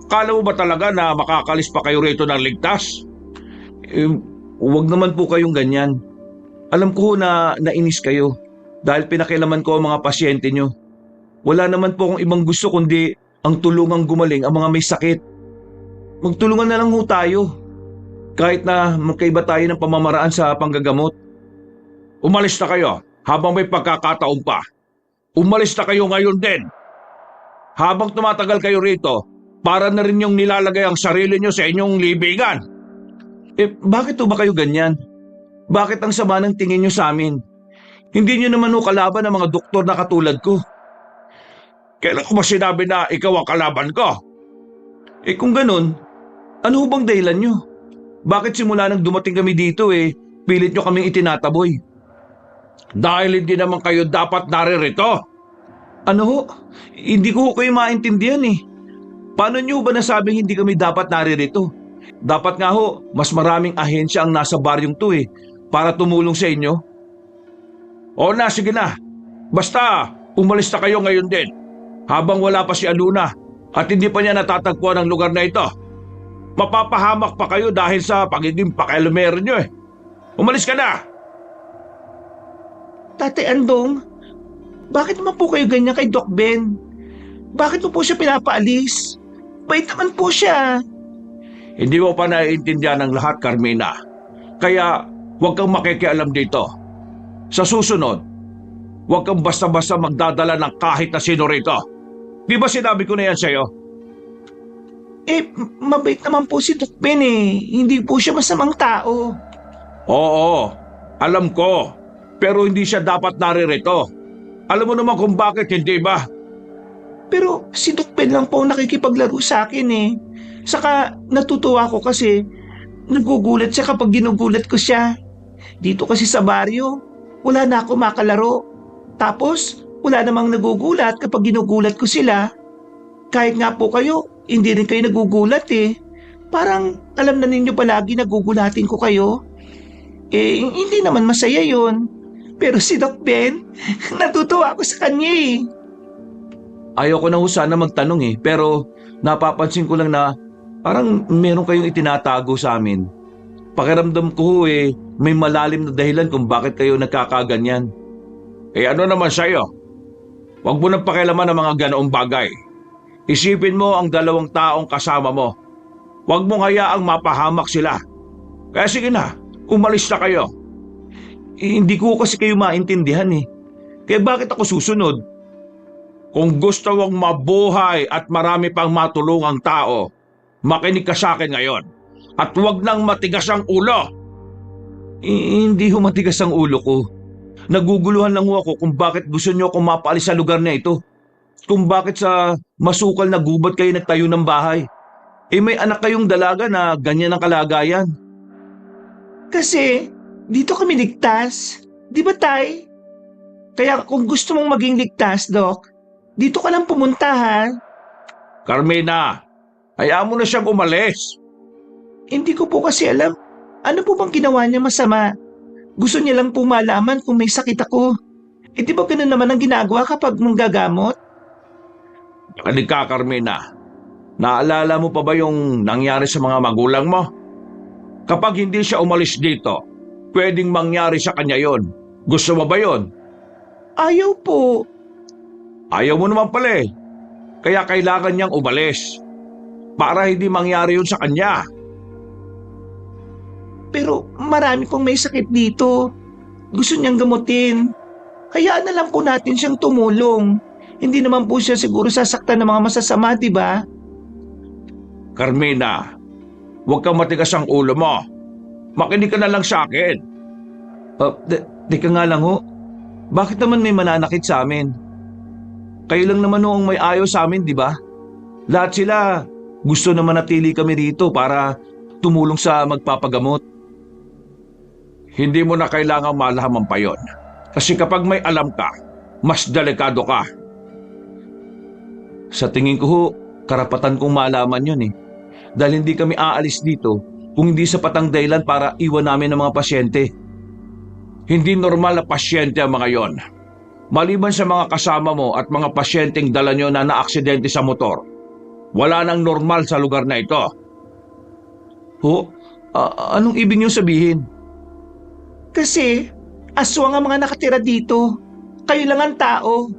A: Kala mo ba talaga na makakalis pa kayo rito ng ligtas?
C: Huwag naman po kayong ganyan. Alam ko na nainis kayo dahil pinakialaman ko ang mga pasyente nyo. Wala naman po akong ibang gusto kundi ang tulungang gumaling ang mga may sakit. Magtulungan na lang ho tayo. Kahit na magkaiba tayo ng pamamaraan sa panggagamot.
A: Umalis na kayo habang may pagkakataon pa. Umalis na kayo ngayon din. Habang tumatagal kayo rito, para na rin yung nilalagay ang sarili nyo sa inyong libingan.
C: Bakit ba kayo ganyan? Bakit ang sama ng tingin nyo sa amin? Hindi nyo naman kalaban ang mga doktor na katulad ko.
A: Kailan ko ba sinabi na ikaw ang kalaban ko?
C: Kung ganun, ano bang dahilan nyo? Bakit simula nang dumating kami dito pilit nyo kaming itinataboy?
A: Dahil hindi naman kayo dapat naririto.
C: Ano ho? Hindi ko kayo maintindihan Paano nyo ba nasabing hindi kami dapat naririto? Dapat nga mas maraming ahensya ang nasa baryong to para tumulong sa inyo.
A: O na, sige na. Basta, umalis na kayo ngayon din. Habang wala pa si Aluna at hindi pa niya natatagpuan ang lugar na ito. Mapapahamak pa kayo dahil sa pagiging pakialamero nyo Umalis ka na!
D: Tatay Andong, bakit naman po kayo ganyan kay Doc Ben? Bakit mo po siya pinapaalis? Bait naman po siya.
A: Hindi mo pa naiintindihan ang lahat, Carmina. Kaya huwag kang makikialam dito. Sa susunod, huwag kang basta-basta magdadala ng kahit na sino rito. Di ba sinabi ko na yan sa'yo?
D: Mabait naman po si Doc Ben Hindi po siya masamang tao.
A: Oo, alam ko. Pero hindi siya dapat naririto. Alam mo naman kung bakit, hindi ba?
D: Pero si Doc Ben lang po ang nakikipaglaro sa akin Saka natutuwa ko kasi nagugulat siya kapag ginugulat ko siya. Dito kasi sa baryo, wala na ako makalaro. Tapos wala namang nagugulat kapag ginugulat ko sila. Kahit nga po kayo, hindi rin kayo nagugulat Parang alam na ninyo palagi nagugulatin ko kayo. Hindi naman masaya yon. Pero si Doc Ben, natutuwa ako sa kanya eh.
C: Ayoko na ho sana magtanong pero napapansin ko lang na parang meron kayong itinatago sa amin. Pakiramdam ko may malalim na dahilan kung bakit kayo nagkakaganyan.
A: Ano naman sa'yo? Huwag mo nang pakialaman ang mga ganoong bagay. Isipin mo ang dalawang taong kasama mo. Huwag mong hayaang mapahamak sila. Kaya sige na, umalis na kayo.
C: Hindi ko kasi kayo maintindihan Kaya bakit ako susunod?
A: Kung gusto mong mabuhay at marami pang matulungang tao, makinig ka sa akin ngayon. At huwag nang matigas ang ulo.
C: Hindi ho matigas ang ulo ko. Naguguluhan lang ho ako kung bakit gusto niyo akong mapaalis sa lugar na ito. Kung bakit sa masukal na gubat kayo nagtayo ng bahay. May anak kayong dalaga na ganyan ang kalagayan.
D: Kasi dito kami ligtas. Di ba, Tay? Kaya kung gusto mong maging ligtas, Doc, dito ka lang pumunta, ha?
A: Carmina, hayaan mo na siyang umalis.
D: Hindi ko po kasi alam. Ano po bang ginawa niya masama? Gusto niya lang po malaman kung may sakit ako. Di ba ganun naman ang ginagawa kapag manggagamot?
A: Nakinig ka, Carmina. Naalala mo pa ba yung nangyari sa mga magulang mo? Kapag hindi siya umalis dito, pwedeng mangyari sa kanya yon. Gusto mo ba yon?
D: Ayaw po.
A: Ayaw mo naman pala Kaya kailangan niyang umalis. Para hindi mangyari yun sa kanya.
D: Pero marami pong may sakit dito. Gusto niyang gamutin. Hayaan na lang po natin siyang tumulong. Hindi naman po siya siguro sasaktan ng mga masasama, di ba?
A: Carmina, huwag kang matigas ang ulo mo. Makinig ka na lang sa akin.
C: Teka nga lang ho. Bakit naman may mananakit sa amin? Kayo lang naman ho ang may ayaw sa amin, di ba? Lahat sila gusto na manatili kami rito para tumulong sa magpapagamot.
A: Hindi mo na kailangang malaman pa yon. Kasi kapag may alam ka, mas delikado ka.
C: Sa tingin ko ho, karapatan kong malaman yun Dahil hindi kami aalis dito kung hindi sapat ang dahilan para iwan namin ang mga pasyente.
A: Hindi normal na pasyente ang mga yon. Maliban sa mga kasama mo at mga pasyenteng dala nyo na naaksidente sa motor, wala nang normal sa lugar na ito.
C: Ho? Anong ibig niyo sabihin?
D: Kasi aswang ang mga nakatira dito. Kayo lang ang tao.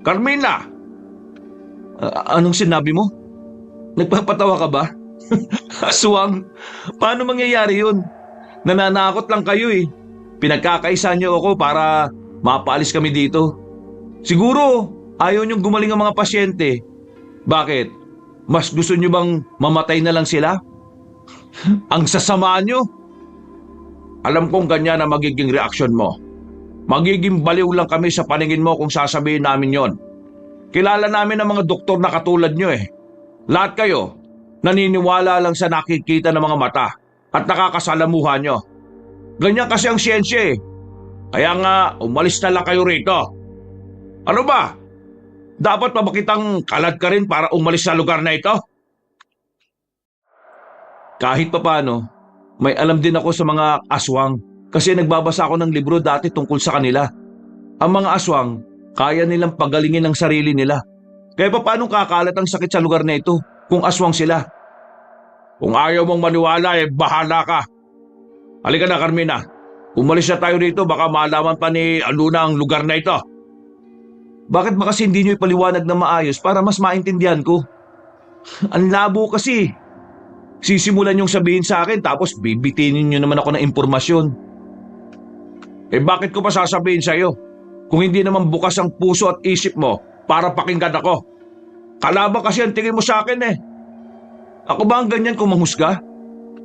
A: Carmina!
C: Anong sinabi mo? Nagpapatawa ka ba? Aswang? Paano mangyayari yun? Nananakot lang kayo Pinagkakaisa niyo ako para mapaalis kami dito. Siguro ayaw niyong gumaling ang mga pasyente. Bakit? Mas gusto niyo bang mamatay na lang sila? Ang sasama niyo.
A: Alam kong ganyan ang magiging reaksyon mo. Magiging baliw lang kami sa paningin mo kung sasabihin namin yon. Kilala namin ang mga doktor na katulad nyo Lahat kayo, naniniwala lang sa nakikita ng mga mata at nakakasalamuha nyo. Ganyan kasi ang siyensya Kaya nga, umalis na lang kayo rito. Ano ba? Dapat pa ba kitang kalad ka rin para umalis sa lugar na ito?
C: Kahit papano, may alam din ako sa mga aswang kasi nagbabasa ako ng libro dati tungkol sa kanila. Ang mga aswang, kaya nilang pagalingin ang sarili nila. Kaya paano kakalat ang sakit sa lugar na ito kung aswang sila?
A: Kung ayaw mong maniwala bahala ka. Halika na, Carmina. Umalis na tayo rito, baka malaman pa ni Aluna ang lugar na ito.
C: Bakit ba kasi hindi nyo ipaliwanag na maayos para mas maintindihan ko? Ang labo kasi. Sisimulan yung sabihin sa akin tapos bibitinin nyo naman ako ng impormasyon.
A: Bakit ko pa sasabihin sa'yo? Kung hindi naman bukas ang puso at isip mo para pakinggan ako. Kalaban kasi ang tingin mo sa akin
C: Ako ba ang ganyan kung manghusga?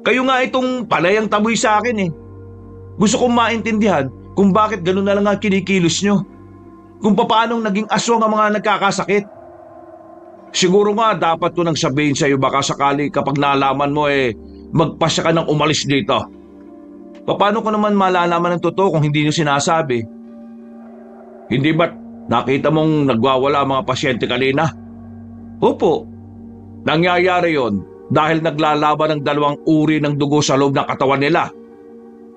C: Kayo nga itong palayang taboy sa akin Gusto kong maintindihan kung bakit ganun na lang ang kinikilos nyo. Kung paanong naging aswang ang mga nagkakasakit.
A: Siguro nga dapat ko nang sabihin sa'yo baka sakali kapag nalaman mo magpasya ka ng umalis dito.
C: Paano ko naman malalaman ng totoo kung hindi nyo sinasabi?
A: Hindi ba't nakita mong nagwawala ang mga pasyente kanina?
C: Opo.
A: Nangyayari yon dahil naglalaban ng dalawang uri ng dugo sa loob ng katawan nila.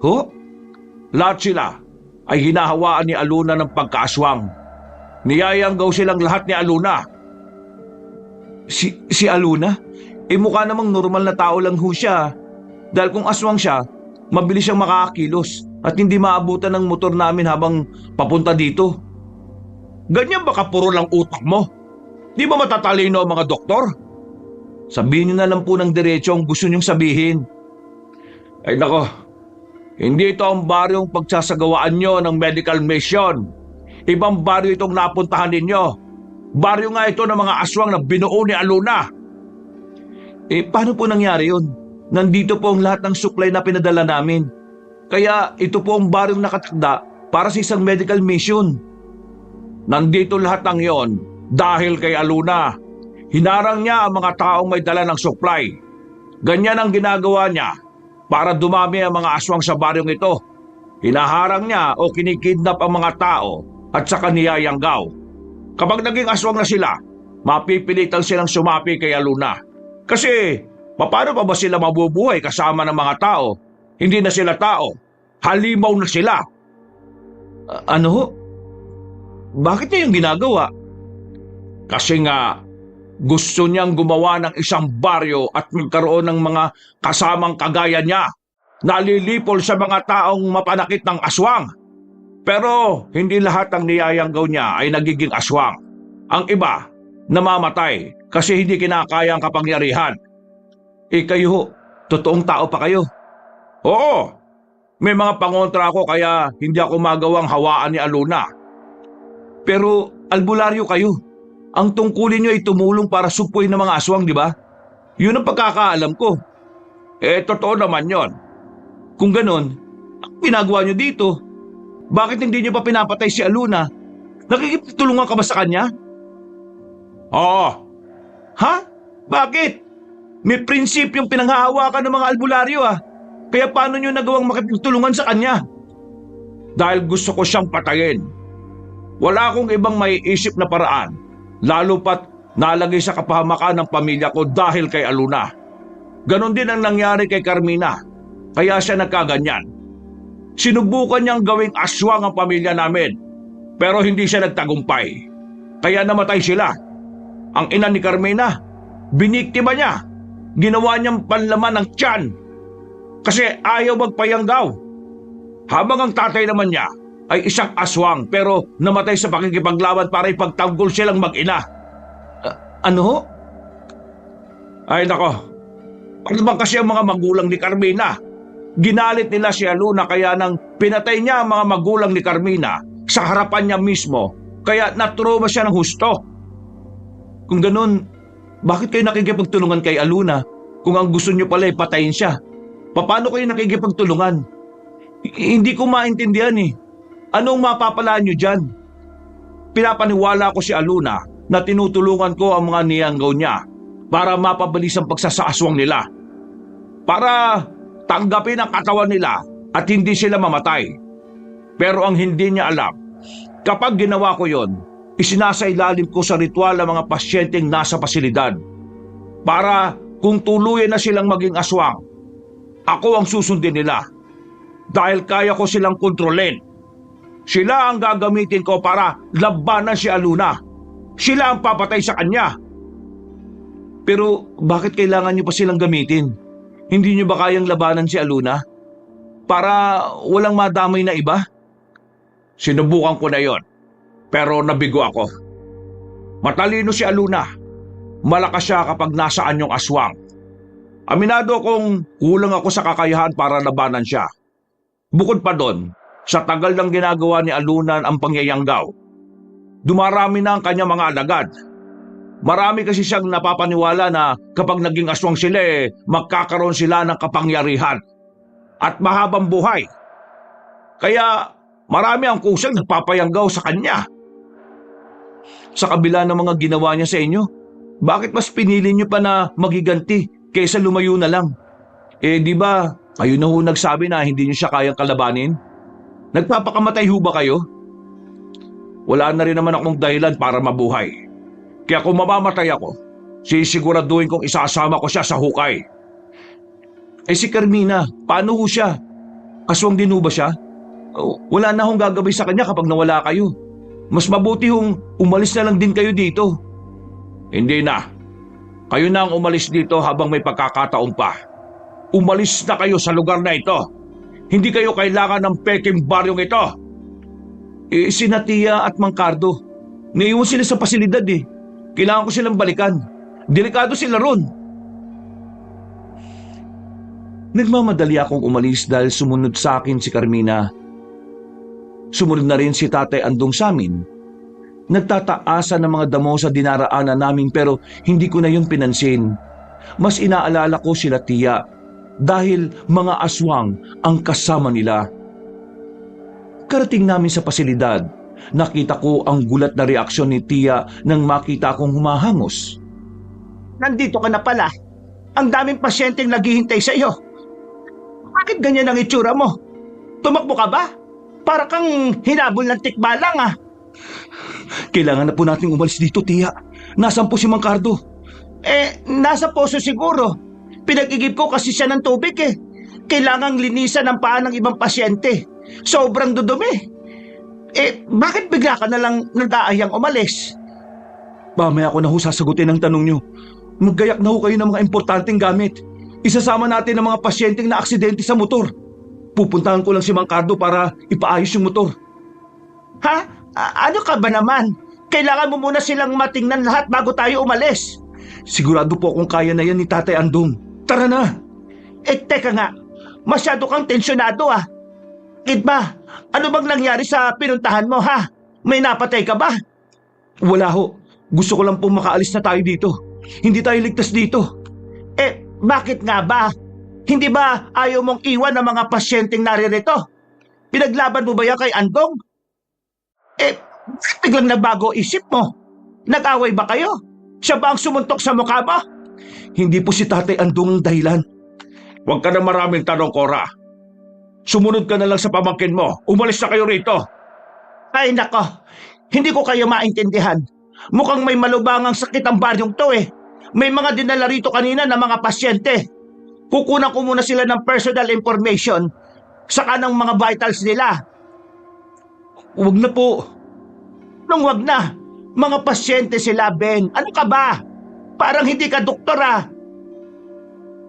C: Ho?
A: Lahat sila, ay hinahawaan ni Aluna ng pagkaaswang. Niyayanggaw silang lahat ni Aluna.
C: Si Aluna? Mukha namang normal na tao lang ho siya. Dahil kung aswang siya, mabilis siyang makakakilos at hindi maabutan ng motor namin habang papunta dito.
A: Ganyan ba kapuro lang utak mo? Di ba matatalino ang mga doktor?
C: Sabihin niyo na lang po ng diretso ang gusto niyong sabihin.
A: Ay nako, hindi ito ang baryong pagsasagawaan nyo ng medical mission. Ibang baryo itong napuntahan ninyo. Baryo nga ito ng mga aswang na binuo ni Aluna.
C: Paano po nangyari yun? Nandito po ang lahat ng supply na pinadala namin. Kaya ito po ang baryong nakatakda para sa isang medical mission.
A: Nandito lahat ng yon dahil kay Aluna. Hinarang niya ang mga taong may dala ng supply. Ganyan ang ginagawa niya para dumami ang mga aswang sa baryong ito. Hinaharang niya o kinikidnap ang mga tao at saka niyayanggaw. Kapag naging aswang na sila, mapipilitan silang sumapi kay Aluna. Kasi paano pa ba sila mabubuhay kasama ng mga tao? Hindi na sila tao. Halimaw na sila.
C: Ano ho? Bakit niya yung ginagawa?
A: Kasi nga, gusto niyang gumawa ng isang baryo at magkaroon ng mga kasamang kagaya niya. Nalilipol sa mga taong mapanakit ng aswang. Pero hindi lahat ng niyayanggaw niya ay nagiging aswang. Ang iba, namamatay kasi hindi kinakaya ang kapangyarihan.
C: Kayo ho, totoong tao pa kayo?
A: Oo, may mga pangontra ako kaya hindi ako magawang hawaan ni Aluna.
C: Pero albularyo kayo. Ang tungkulin niyo ay tumulong para supoy ng mga aswang, di ba?
A: Yun ang pagkakaalam ko. Totoo naman yon.
C: Kung ganon, ang ginagawa niyo dito? Bakit hindi niyo pa pinapatay si Aluna? Nakikipagtulungan ka ba sa kanya?
A: Oo.
C: Ha? Bakit? May prinsipyong pinanghahawakan ng mga albularyo Kaya paano niyo nagawang makipagtulungan sa kanya?
A: Dahil gusto ko siyang patayin. Wala akong ibang maiisip na paraan, lalo pat nalagay sa kapahamakan ng pamilya ko dahil kay Aluna. Ganon din ang nangyari kay Carmina, kaya siya nagkaganyan. Sinubukan niyang gawing aswang ang pamilya namin, pero hindi siya nagtagumpay. Kaya namatay sila. Ang ina ni Carmina, biniktima niya. Ginawa niyang panlaman ng tiyan kasi ayaw magpayanggaw. Habang ang tatay naman niya ay isang aswang pero namatay sa pakikipaglaban para ipagtanggol silang mag-ina.
C: Ano ho?
A: Ay nako, ano bang kasi ang mga magulang ni Carmina? Ginalit nila si Aluna kaya nang pinatay niya ang mga magulang ni Carmina sa harapan niya mismo, kaya natroma siya ng husto.
C: Kung ganun, bakit kayo nakikipagtulungan kay Aluna kung ang gusto niyo pala ay patayin siya? Paano kayo nakikipagtulungan? Hindi ko maintindihan Anong mapapalaan niyo dyan?
A: Pinapaniwala ko si Aluna na tinutulungan ko ang mga niyanggaw niya para mapabilis ang pagsasaaswang nila. Para tanggapin ang katawan nila at hindi sila mamatay. Pero ang hindi niya alam, kapag ginawa ko yon, isinasailalim ko sa ritual ang mga pasyenteng nasa pasilidad. Para kung tuluyan na silang maging aswang, ako ang susundin nila. Dahil kaya ko silang kontrolin. Sila ang gagamitin ko para labanan si Aluna. Sila ang papatay sa kanya.
C: Pero bakit kailangan niyo pa silang gamitin? Hindi niyo ba kayang labanan si Aluna? Para walang madamay na iba?
A: Sinubukan ko na yon, pero nabigo ako. Matalino si Aluna. Malakas siya kapag nasaan yung aswang. Aminado kong kulang ako sa kakayahan para labanan siya. Bukod pa doon, sa tagal ng ginagawa ni Aluna ang pangyayanggaw, dumarami na ang kanyang mga alagad. Marami kasi siyang napapaniwala na kapag naging aswang sila magkakaroon sila ng kapangyarihan at mahabang buhay. Kaya marami ang kusang nagpapayanggaw sa kanya.
C: Sa kabila ng mga ginawa niya sa inyo, bakit mas pinili niyo pa na magiganti kaysa lumayo na lang? Di ba kayo na ho nagsabi na hindi niyo siya kayang kalabanin? Nagpapakamatay ho ba kayo?
A: Wala na rin naman akong dahilan para mabuhay. Kaya kung mamamatay ako, sisiguraduhin kong isasama ko siya sa hukay.
C: Si Carmina, paano ho siya? Aswang din ho ba siya?
A: Wala na akong gagawin sa kanya kapag nawala kayo. Mas mabuti umalis na lang din kayo dito. Hindi na. Kayo na ang umalis dito habang may pagkakataon pa. Umalis na kayo sa lugar na ito. Hindi kayo kailangan ng peking baryong ito. Sina Tia at Mang Cardo, naiwan sila sa pasilidad eh. Kailangan ko silang balikan. Delikado sila ron.
C: Nagmamadali akong umalis dahil sumunod sa akin si Carmina. Sumunod na rin si Tatay Andong sa amin. Nagtataasan ng mga damo sa dinaraanan namin pero hindi ko na yun pinansin. Mas inaalala ko sila Tia dahil mga aswang ang kasama nila. Karating namin sa pasilidad, nakita ko ang gulat na reaksyon ni Tia nang makita akong humahangos.
D: Nandito ka na pala. Ang daming pasyenteng naghihintay sa iyo. Bakit ganyan ang itsura mo? Tumakbo ka ba? Para kang hinabol ng tikbalang ah.
C: Kailangan na po nating umalis dito, Tia. Nasaan po si Mang Cardo?
D: Nasa poso siguro. Pinag-igib ko kasi siya ng tubig eh. Kailangang linisan ang paa ng ibang pasyente. Sobrang dudumi. Bakit bigla ka na lang nag-aayang umalis?
C: Mamaya ko na ho sasagutin ang tanong nyo. Maggayak na ho kayo ng mga importanteng gamit. Isasama natin ang mga pasyenteng na aksidente sa motor. Pupuntahan ko lang si Mang Cardo para ipaayos yung motor.
D: Ha? Ano ka ba naman? Kailangan mo muna silang matingnan lahat bago tayo umalis.
C: Sigurado po akong kaya na yan ni Tatay Andong. Tara na!
D: Teka nga. Masyado kang tensyonado ah. Kid ba, ano bang nangyari sa pinuntahan mo ha? May napatay ka ba?
C: Wala ho. Gusto ko lang pong makaalis na tayo dito. Hindi tayo ligtas dito.
D: Bakit nga ba? Hindi ba ayaw mong iwan ng mga pasyenteng naririto? Pinaglaban mo ba yan kay Andong? Biglang nagbago isip mo. Nag-away ba kayo? Siya ba ang sumuntok sa mukha mo?
C: Hindi po si Tatay Andong ang dahilan.
A: Huwag ka na maraming tanong, Cora. Sumunod ka na lang sa pamangkin mo. Umalis na kayo rito.
D: Ay nako, hindi ko kayo maintindihan. Mukhang may malubangang sakit ang baryong to eh. May mga dinala rito kanina na mga pasyente. Kukunan ko muna sila ng personal information, saka ng mga vitals nila.
C: Huwag na po.
D: Nung wag na, mga pasyente sila, Ben. Ano ka ba? Parang hindi ka doktor ah.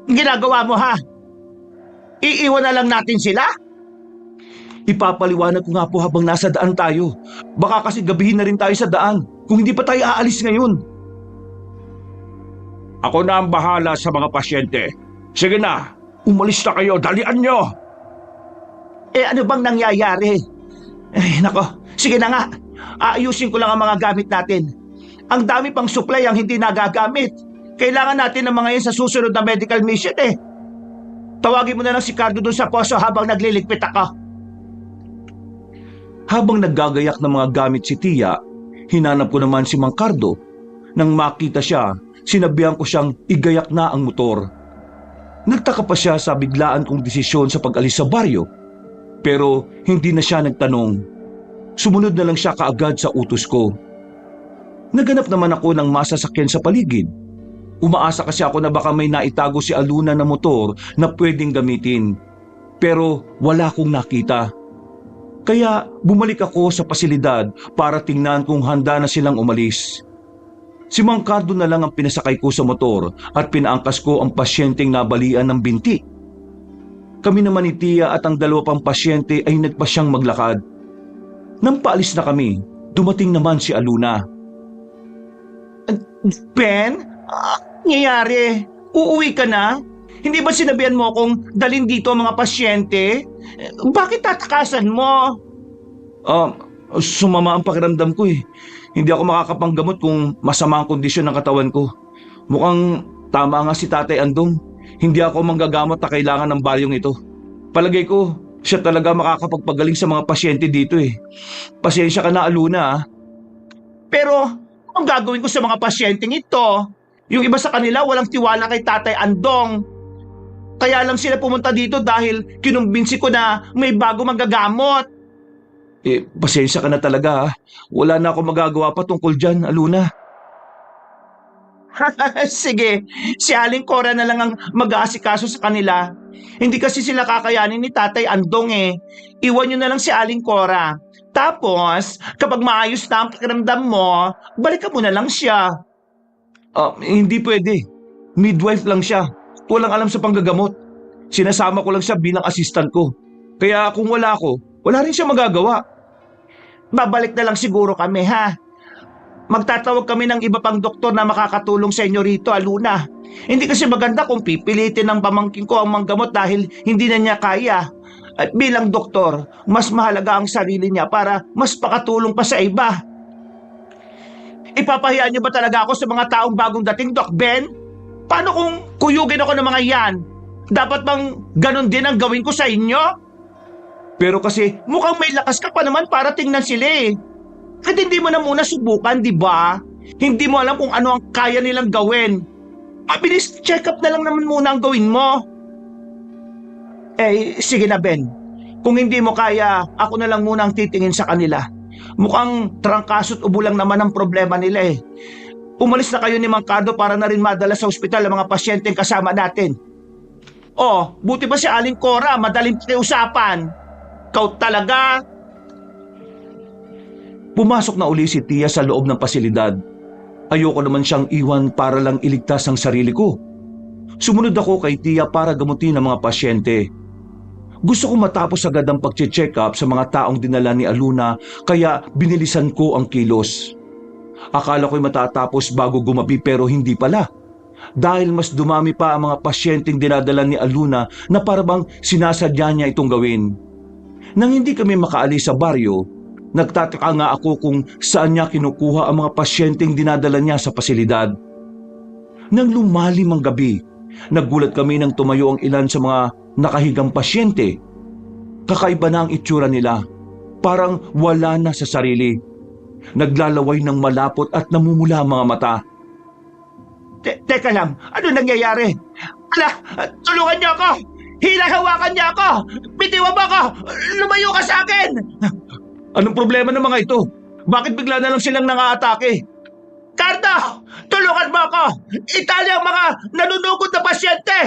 D: Ginagawa mo ha? Iiwan na lang natin sila?
C: Ipapaliwanag ko nga po habang nasa daan tayo. Baka kasi gabihin na rin tayo sa daan kung hindi pa tayo aalis ngayon.
A: Ako na ang bahala sa mga pasyente. Sige na, umalis na kayo. Dalian nyo!
D: Ano bang nangyayari? Nako, sige na nga. Aayusin ko lang ang mga gamit natin. Ang dami pang supply ang hindi nagagamit. Kailangan natin ng mga yan sa susunod na medical mission eh. Tawagin mo na lang si Cardo doon sa poso habang nagliligpit ako.
C: Habang naggagayak ng mga gamit si Tia, hinanap ko naman si Mang Cardo. Nang makita siya, sinabihan ko siyang igayak na ang motor. Nagtaka pa siya sa biglaan kong desisyon sa pag-alis sa baryo. Pero hindi na siya nagtanong. Sumunod na lang siya kaagad sa utos ko. Naganap naman ako ng masasakyan sa paligid. Umaasa kasi ako na baka may naitago si Aluna na motor na pwedeng gamitin. Pero wala akong nakita. Kaya bumalik ako sa pasilidad para tingnan kung handa na silang umalis. Si Mang Cardo na lang ang pinasakay ko sa motor at pinaangkas ko ang pasyenteng nabalian ng binti. Kami naman ni Tia at ang dalawa pang pasyente ay nagpasyang maglakad. Nang paalis na kami, dumating naman si Aluna.
D: Ben, nangyayari? Uuwi ka na? Hindi ba sinabihan mo akong dalhin dito ang mga pasyente? Bakit tatakasan mo?
C: Sumama ang pakiramdam ko eh. Hindi ako makakapanggamot kung masama ang kondisyon ng katawan ko. Mukhang tama nga si Tatay Andong. Hindi ako manggagamot na kailangan ng baryong ito. Palagay ko, siya talaga makakapagpagaling sa mga pasyente dito eh. Pasensya ka na, Aluna ah.
D: Pero, ang gagawin ko sa mga pasyenteng ito? Yung iba sa kanila walang tiwala kay Tatay Andong. Kaya lang sila pumunta dito dahil kinumbinsi ko na may bago magagamot.
C: Pasensya ka na talaga ah. Wala na ako magagawa pa tungkol dyan, Aluna.
D: Sige, si Aling Cora na lang ang mag-aasikaso sa kanila. Hindi kasi sila kakayanin ni Tatay Andong eh. Iwan nyo na lang si Aling Cora. Tapos, kapag maayos na ang pakiramdam mo, balikan mo na lang siya.
C: Hindi pwede. Midwife lang siya. Walang alam sa panggagamot. Sinasama ko lang siya bilang assistant ko. Kaya kung wala ako, wala rin siya magagawa.
D: Babalik na lang siguro kami ha. Magtatawag kami ng iba pang doktor na makakatulong sa inyo rito, Aluna. Hindi kasi maganda kung pipilitin ng pamangkin ko ang manggamot dahil hindi na niya kaya. At bilang doktor, mas mahalaga ang sarili niya para mas pakatulong pa sa iba. Ipapahiya niyo ba talaga ako sa mga taong bagong dating, Doc Ben? Paano kung kuyugin ako ng mga yan? Dapat bang ganon din ang gawin ko sa inyo?
C: Pero kasi,
D: Mukhang may lakas ka pa naman para tingnan sila eh. At hindi mo na muna subukan, di ba? Hindi mo alam kung ano ang kaya nilang gawin. Mabilis check up na lang naman muna ang gawin mo. Sige na Ben. Kung hindi mo kaya, ako na lang muna ang titingin sa kanila. Mukhang trangkaso't ubo lang naman ang problema nila eh. Umalis na kayo ni Mang Cardo para na rin madala sa ospital ang mga pasyenteng kasama natin. Buti ba si Aling Cora, madaling pakiusapan. Kau talaga?
C: pumasok na uli si Tia sa loob ng pasilidad. Ayoko naman siyang iwan para lang iligtas ang sarili ko. Sumunod ako kay Tia para gamutin ang mga pasyente. Gusto ko matapos agad ang pag-check up sa mga taong dinala ni Aluna kaya binilisan ko ang kilos. Akala ko'y matatapos bago gumabi pero hindi pala. Dahil mas dumami pa ang mga pasyenteng dinadala ni Aluna na parabang sinasadya niya itong gawin. Nang hindi kami makaalis sa baryo, nagtataka nga ako kung saan niya kinukuha ang mga pasyenteng dinadala niya sa pasilidad. Nang lumalim ang gabi, naggulat kami nang tumayo ang ilan sa mga nakahigang pasyente. Kakaiba na ang itsura nila, parang wala na sa sarili. Naglalaway ng malapot at namumula ang mga mata.
D: Teka lang, ano nangyayari? Ala, tulungan niyo ako! Hinahawakan niyo ako! Bitiwan mo ako! Lumayo ka sa akin!
C: Anong problema ng mga ito? Bakit bigla na lang silang nangaatake?
D: Cardo! Tulungan mo ako! Itali ang mga nanunugod na pasyente!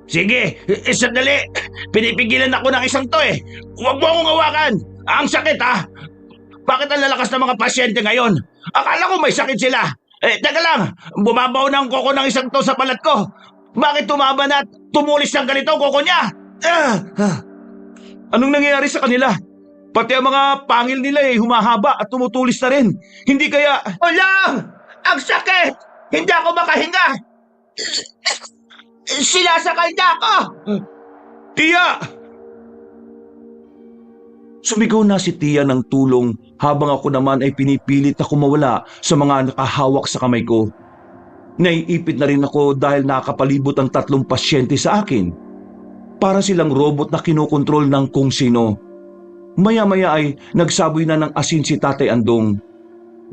A: Sige, sandali. Pinipigilan ako ng isang to eh. Huwag mo akong hawakan. Ang sakit ha. Bakit ang lalakas ng mga pasyente ngayon? Akala ko may sakit sila. Teka lang. Bumabaw na ang koko ng isang to sa balat ko. Bakit tumaba na at tumulis ng ganito ang koko niya?
C: Anong nangyayari sa kanila? Pati ang mga pangil nila humahaba at tumutulis na rin. Hindi kaya...
D: Ulang! Ang sakit! Hindi ako makahinga! Sinasakal niya ako!
C: Tia! Sumigaw na si Tia ng tulong habang ako naman ay pinipilit na kumawala sa mga nakahawak sa kamay ko. Naiipit na rin ako dahil nakapalibot ang 3 pasyente sa akin. Para silang robot na kinokontrol ng kung sino. Maya-maya ay nagsaboy na ng asin si Tatay Andong.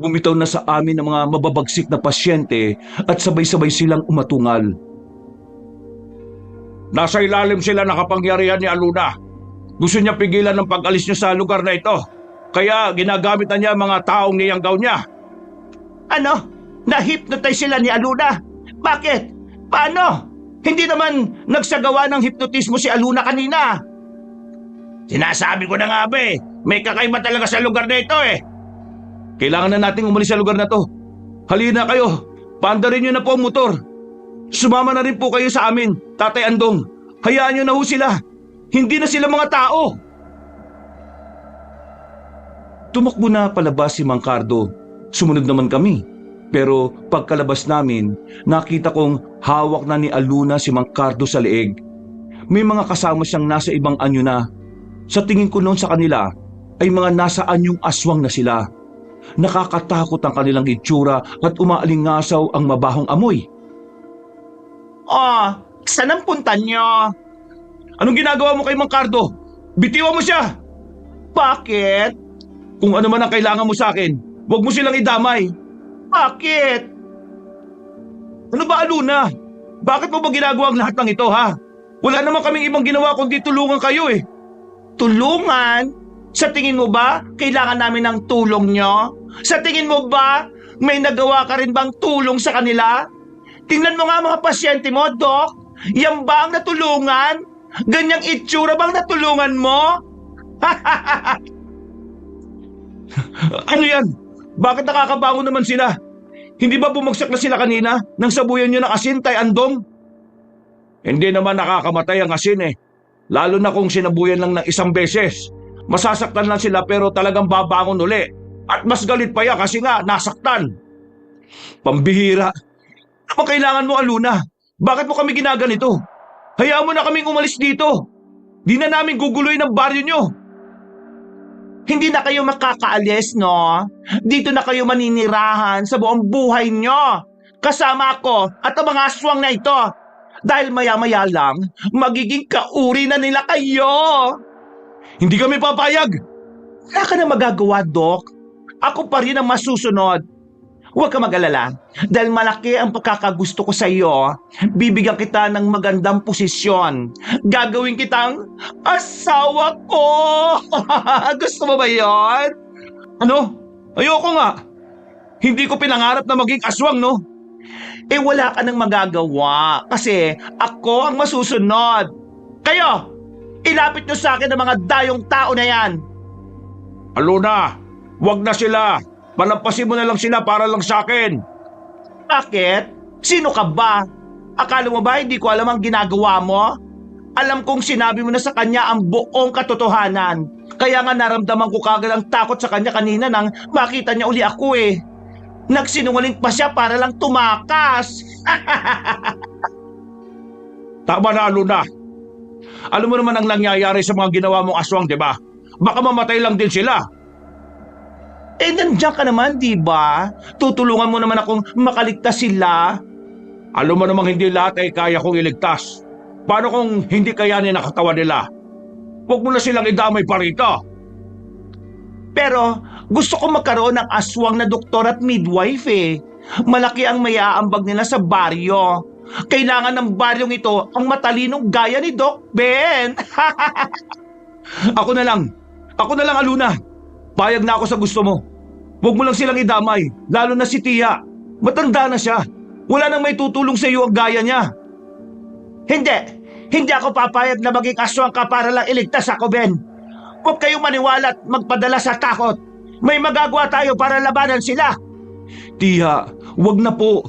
C: Bumitaw na sa amin ang mga mababagsik na pasyente at sabay-sabay silang umatungal.
A: Nasa ilalim sila ng kapangyarihan ni Aluna. Gusto niya pigilan ng pag-alis niya sa lugar na ito. Kaya ginagamit na niya mga taong niyanggaw niya.
D: Ano? Na-hypnotize sila ni Aluna? Bakit? Paano? Hindi naman nagsagawa ng hipnotismo si Aluna kanina.
A: Sinasabi ko na nga ba may kakaiba talaga sa lugar na ito eh.
C: Kailangan na nating umalis sa lugar na to. Halina kayo, paandarin niyo na po ang motor. Sumama na rin po kayo sa amin, Tatay Andong. Hayaan niyo na ho sila. Hindi na sila mga tao. Tumakbo na palabas si Mang Cardo. Sumunod naman kami. Pero pagkalabas namin, nakita kong hawak na ni Aluna si Mang Cardo sa leeg. May mga kasama siyang nasa ibang anyo na. Sa tingin ko noon sa kanila, ay mga nasa anyong aswang na sila. Nakakatakot ang kanilang itsura at umaalingasaw ang mabahong amoy.
D: Saan ang punta niyo?
C: Anong ginagawa mo kay Mang Cardo? Bitiwan mo siya!
D: Bakit?
C: Kung ano man ang kailangan mo sa akin, huwag mo silang idamay.
D: Bakit?
C: Ano ba, Aluna? Bakit mo ba ginagawa ang lahat ng ito, ha? Wala naman kaming ibang ginawa kundi tulungan kayo eh.
D: Tulungan? Sa tingin mo ba kailangan namin ng tulong niyo? Sa tingin mo ba may nagawa ka rin bang tulong sa kanila? Tingnan mo nga mga pasyente mo, Doc. Yan ba ang natulungan? Ganyang itsura bang natulungan mo?
A: Ano yan? Bakit nakakabango naman sila? Hindi ba bumagsak na sila kanina nang sabuyan nyo ng asin, Tay Andong? Hindi naman nakakamatay ang asin eh. Lalo na kung sinabuyan lang ng isang beses. Masasaktan lang sila pero talagang babangon uli. At mas galit pa yan kasi nga nasaktan. Pambihira. Ano bang kailangan mo, Aluna? Bakit mo kami ginaganito? Hayaan mo na kaming umalis dito. Di na namin guguluhin ang baryo nyo.
D: Hindi na kayo makakaalis, no? Dito na kayo maninirahan sa buong buhay nyo. Kasama ako at ang mga aswang na ito. Dahil maya-maya lang, magiging kauri na nila kayo.
A: Hindi kami papayag.
D: Wala ka na magagawa, Doc. Ako pa rin ang masusunod. Huwag ka mag-alala. Dahil malaki ang pagkakagusto ko sa iyo, bibigyan kita ng magandang posisyon. Gagawin kitang asawa ko. Gusto mo ba yon?
A: Ano? Ayoko nga. Hindi ko pinangarap na maging aswang, no?
D: Eh wala ka nang magagawa kasi ako ang masusunod. Kayo, ilapit nyo sa akin ang mga dayong tao na yan.
A: Aluna, wag na sila. Palampasin mo na lang sila para lang sa akin.
D: Bakit? Sino ka ba? Akala mo ba hindi ko alam ang ginagawa mo? Alam kong sinabi mo na sa kanya ang buong katotohanan. Kaya nga naramdaman ko kagad ang takot sa kanya kanina nang makita niya uli ako eh. Nagsinungaling pa siya para lang tumakas.
A: Tama na, Aluna. Alam mo naman ang nangyayari sa mga ginawa mong aswang, di ba? Baka mamatay lang din sila.
D: Eh nandiyan ka naman, di ba? Tutulungan mo naman akong makaligtas sila.
A: Alam mo namang hindi lahat ay kaya kong iligtas. Paano kung hindi kayanin ang katawan nila? Huwag mo na silang idamay pa rito.
D: Pero gusto ko magkaroon ng aswang na doktor at midwife eh. Malaki ang maiaambag nila sa baryo. Kailangan ng baryong ito ang matalinong gaya ni Doc Ben.
A: Ako na lang, Aluna. Payag na ako sa gusto mo. Huwag mo lang silang idamay, lalo na si Tia. Matanda na siya. Wala nang may tutulong sa iyo ang gaya niya.
D: Hindi ako papayag na maging aswang ka para lang iligtas ako, Ben. Huwag kayong maniwala at magpadala sa takot. May magagawa tayo para labanan sila.
A: Tia, wag na po.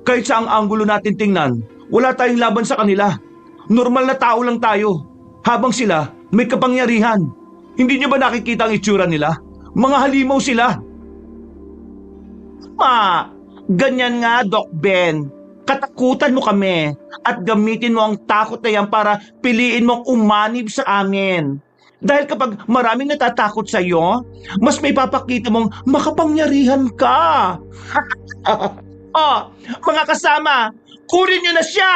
A: Kahit sa ang anggulo natin tingnan, wala tayong laban sa kanila. Normal na tao lang tayo. Habang sila, may kapangyarihan. Hindi niyo ba nakikita ang itsura nila? Mga halimaw sila.
D: Ganyan nga, Doc Ben. Katakutan mo kami at gamitin mo ang takot na yan para piliin mong umanib sa amin. Dahil kapag maraming natatakot sa iyo, mas may papakita mong makapangyarihan ka. Mga kasama, kunin niyo na siya!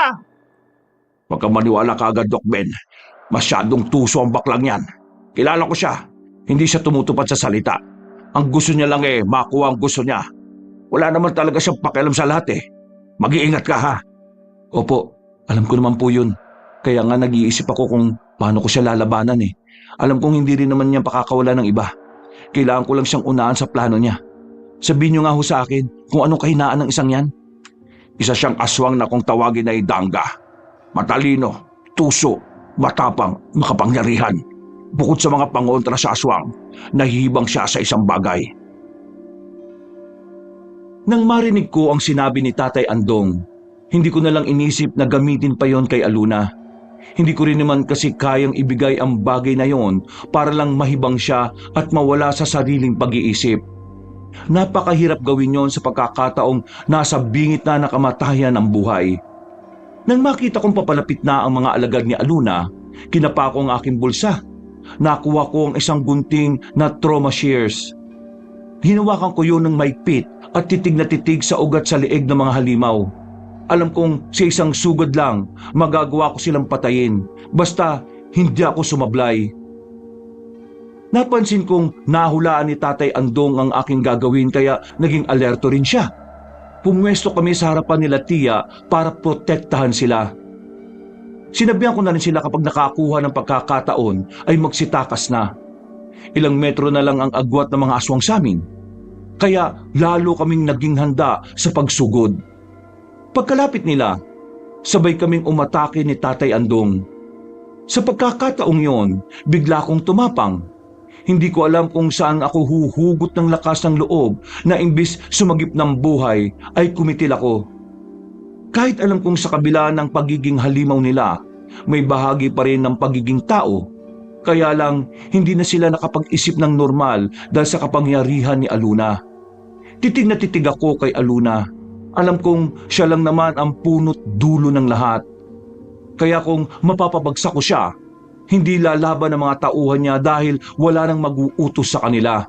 A: Huwag kang maniwala kaagad, Doc Ben. Masyadong tuso ang baklang yan. Kilala ko siya. Hindi siya tumutupad sa salita. Ang gusto niya lang makuha ang gusto niya. Wala naman talaga siyang pakialam sa lahat eh. Mag-iingat ka ha.
C: Opo, alam ko naman po yun. Kaya nga nag-iisip ako kung paano ko siya lalabanan eh. Alam kong hindi rin naman niya pakakawala ng iba. Kailangan ko lang siyang unahan sa plano niya. Sabihin niyo nga ho sa akin kung anong kahinaan ng isang yan.
A: Isa siyang aswang na kung tawagin ay Danga. Matalino, tuso, matapang, makapangyarihan. Bukod sa mga pangontra sa aswang, nahihibang siya sa isang bagay.
C: Nang marinig ko ang sinabi ni Tatay Andong, hindi ko na lang inisip na gamitin pa yon kay Aluna. Hindi ko rin naman kasi kayang ibigay ang bagay na yon para lang mahibang siya at mawala sa sariling pag-iisip. Napakahirap gawin yon sa pagkakataong nasa bingit na nakamatayan ang buhay. Nang makita kong papalapit na ang mga alagad ni Aluna, kinapa ko ang aking bulsa. Nakuha ko ang isang gunting na trauma shears. Hinawakan ko yun ng maigpit at titig na titig sa ugat sa leeg ng mga halimaw. Alam kong sa isang sugod lang, magagawa ko silang patayin. Basta hindi ako sumablay. Napansin kong nahulaan ni Tatay Andong ang aking gagawin kaya naging alerto rin siya. Pumwesto kami sa harapan nila Tia para protektahan sila. Sinabihan ko na rin sila kapag nakakuha ng pagkakataon ay magsitakas na. Ilang metro na lang ang agwat ng mga aswang sa amin. Kaya lalo kaming naging handa sa pagsugod. Pagkalapit nila, Sabay kaming umatake ni Tatay Andong. Sa pagkakataong yon, bigla akong tumapang. Hindi ko alam kung saan ako huhugot ng lakas ng loob na imbis sumagip ng buhay ay kumitil ako. Kahit alam kong sa kabila ng pagiging halimaw nila, may bahagi pa rin ng pagiging tao. Kaya lang, hindi na sila nakapag-isip ng normal dahil sa kapangyarihan ni Aluna. Titig na titig ako kay Aluna. Alam kong siya lang naman ang punot dulo ng lahat. Kaya kung mapapabagsak ko siya, hindi lalaban ang mga tauhan niya dahil wala nang mag-uutos sa kanila.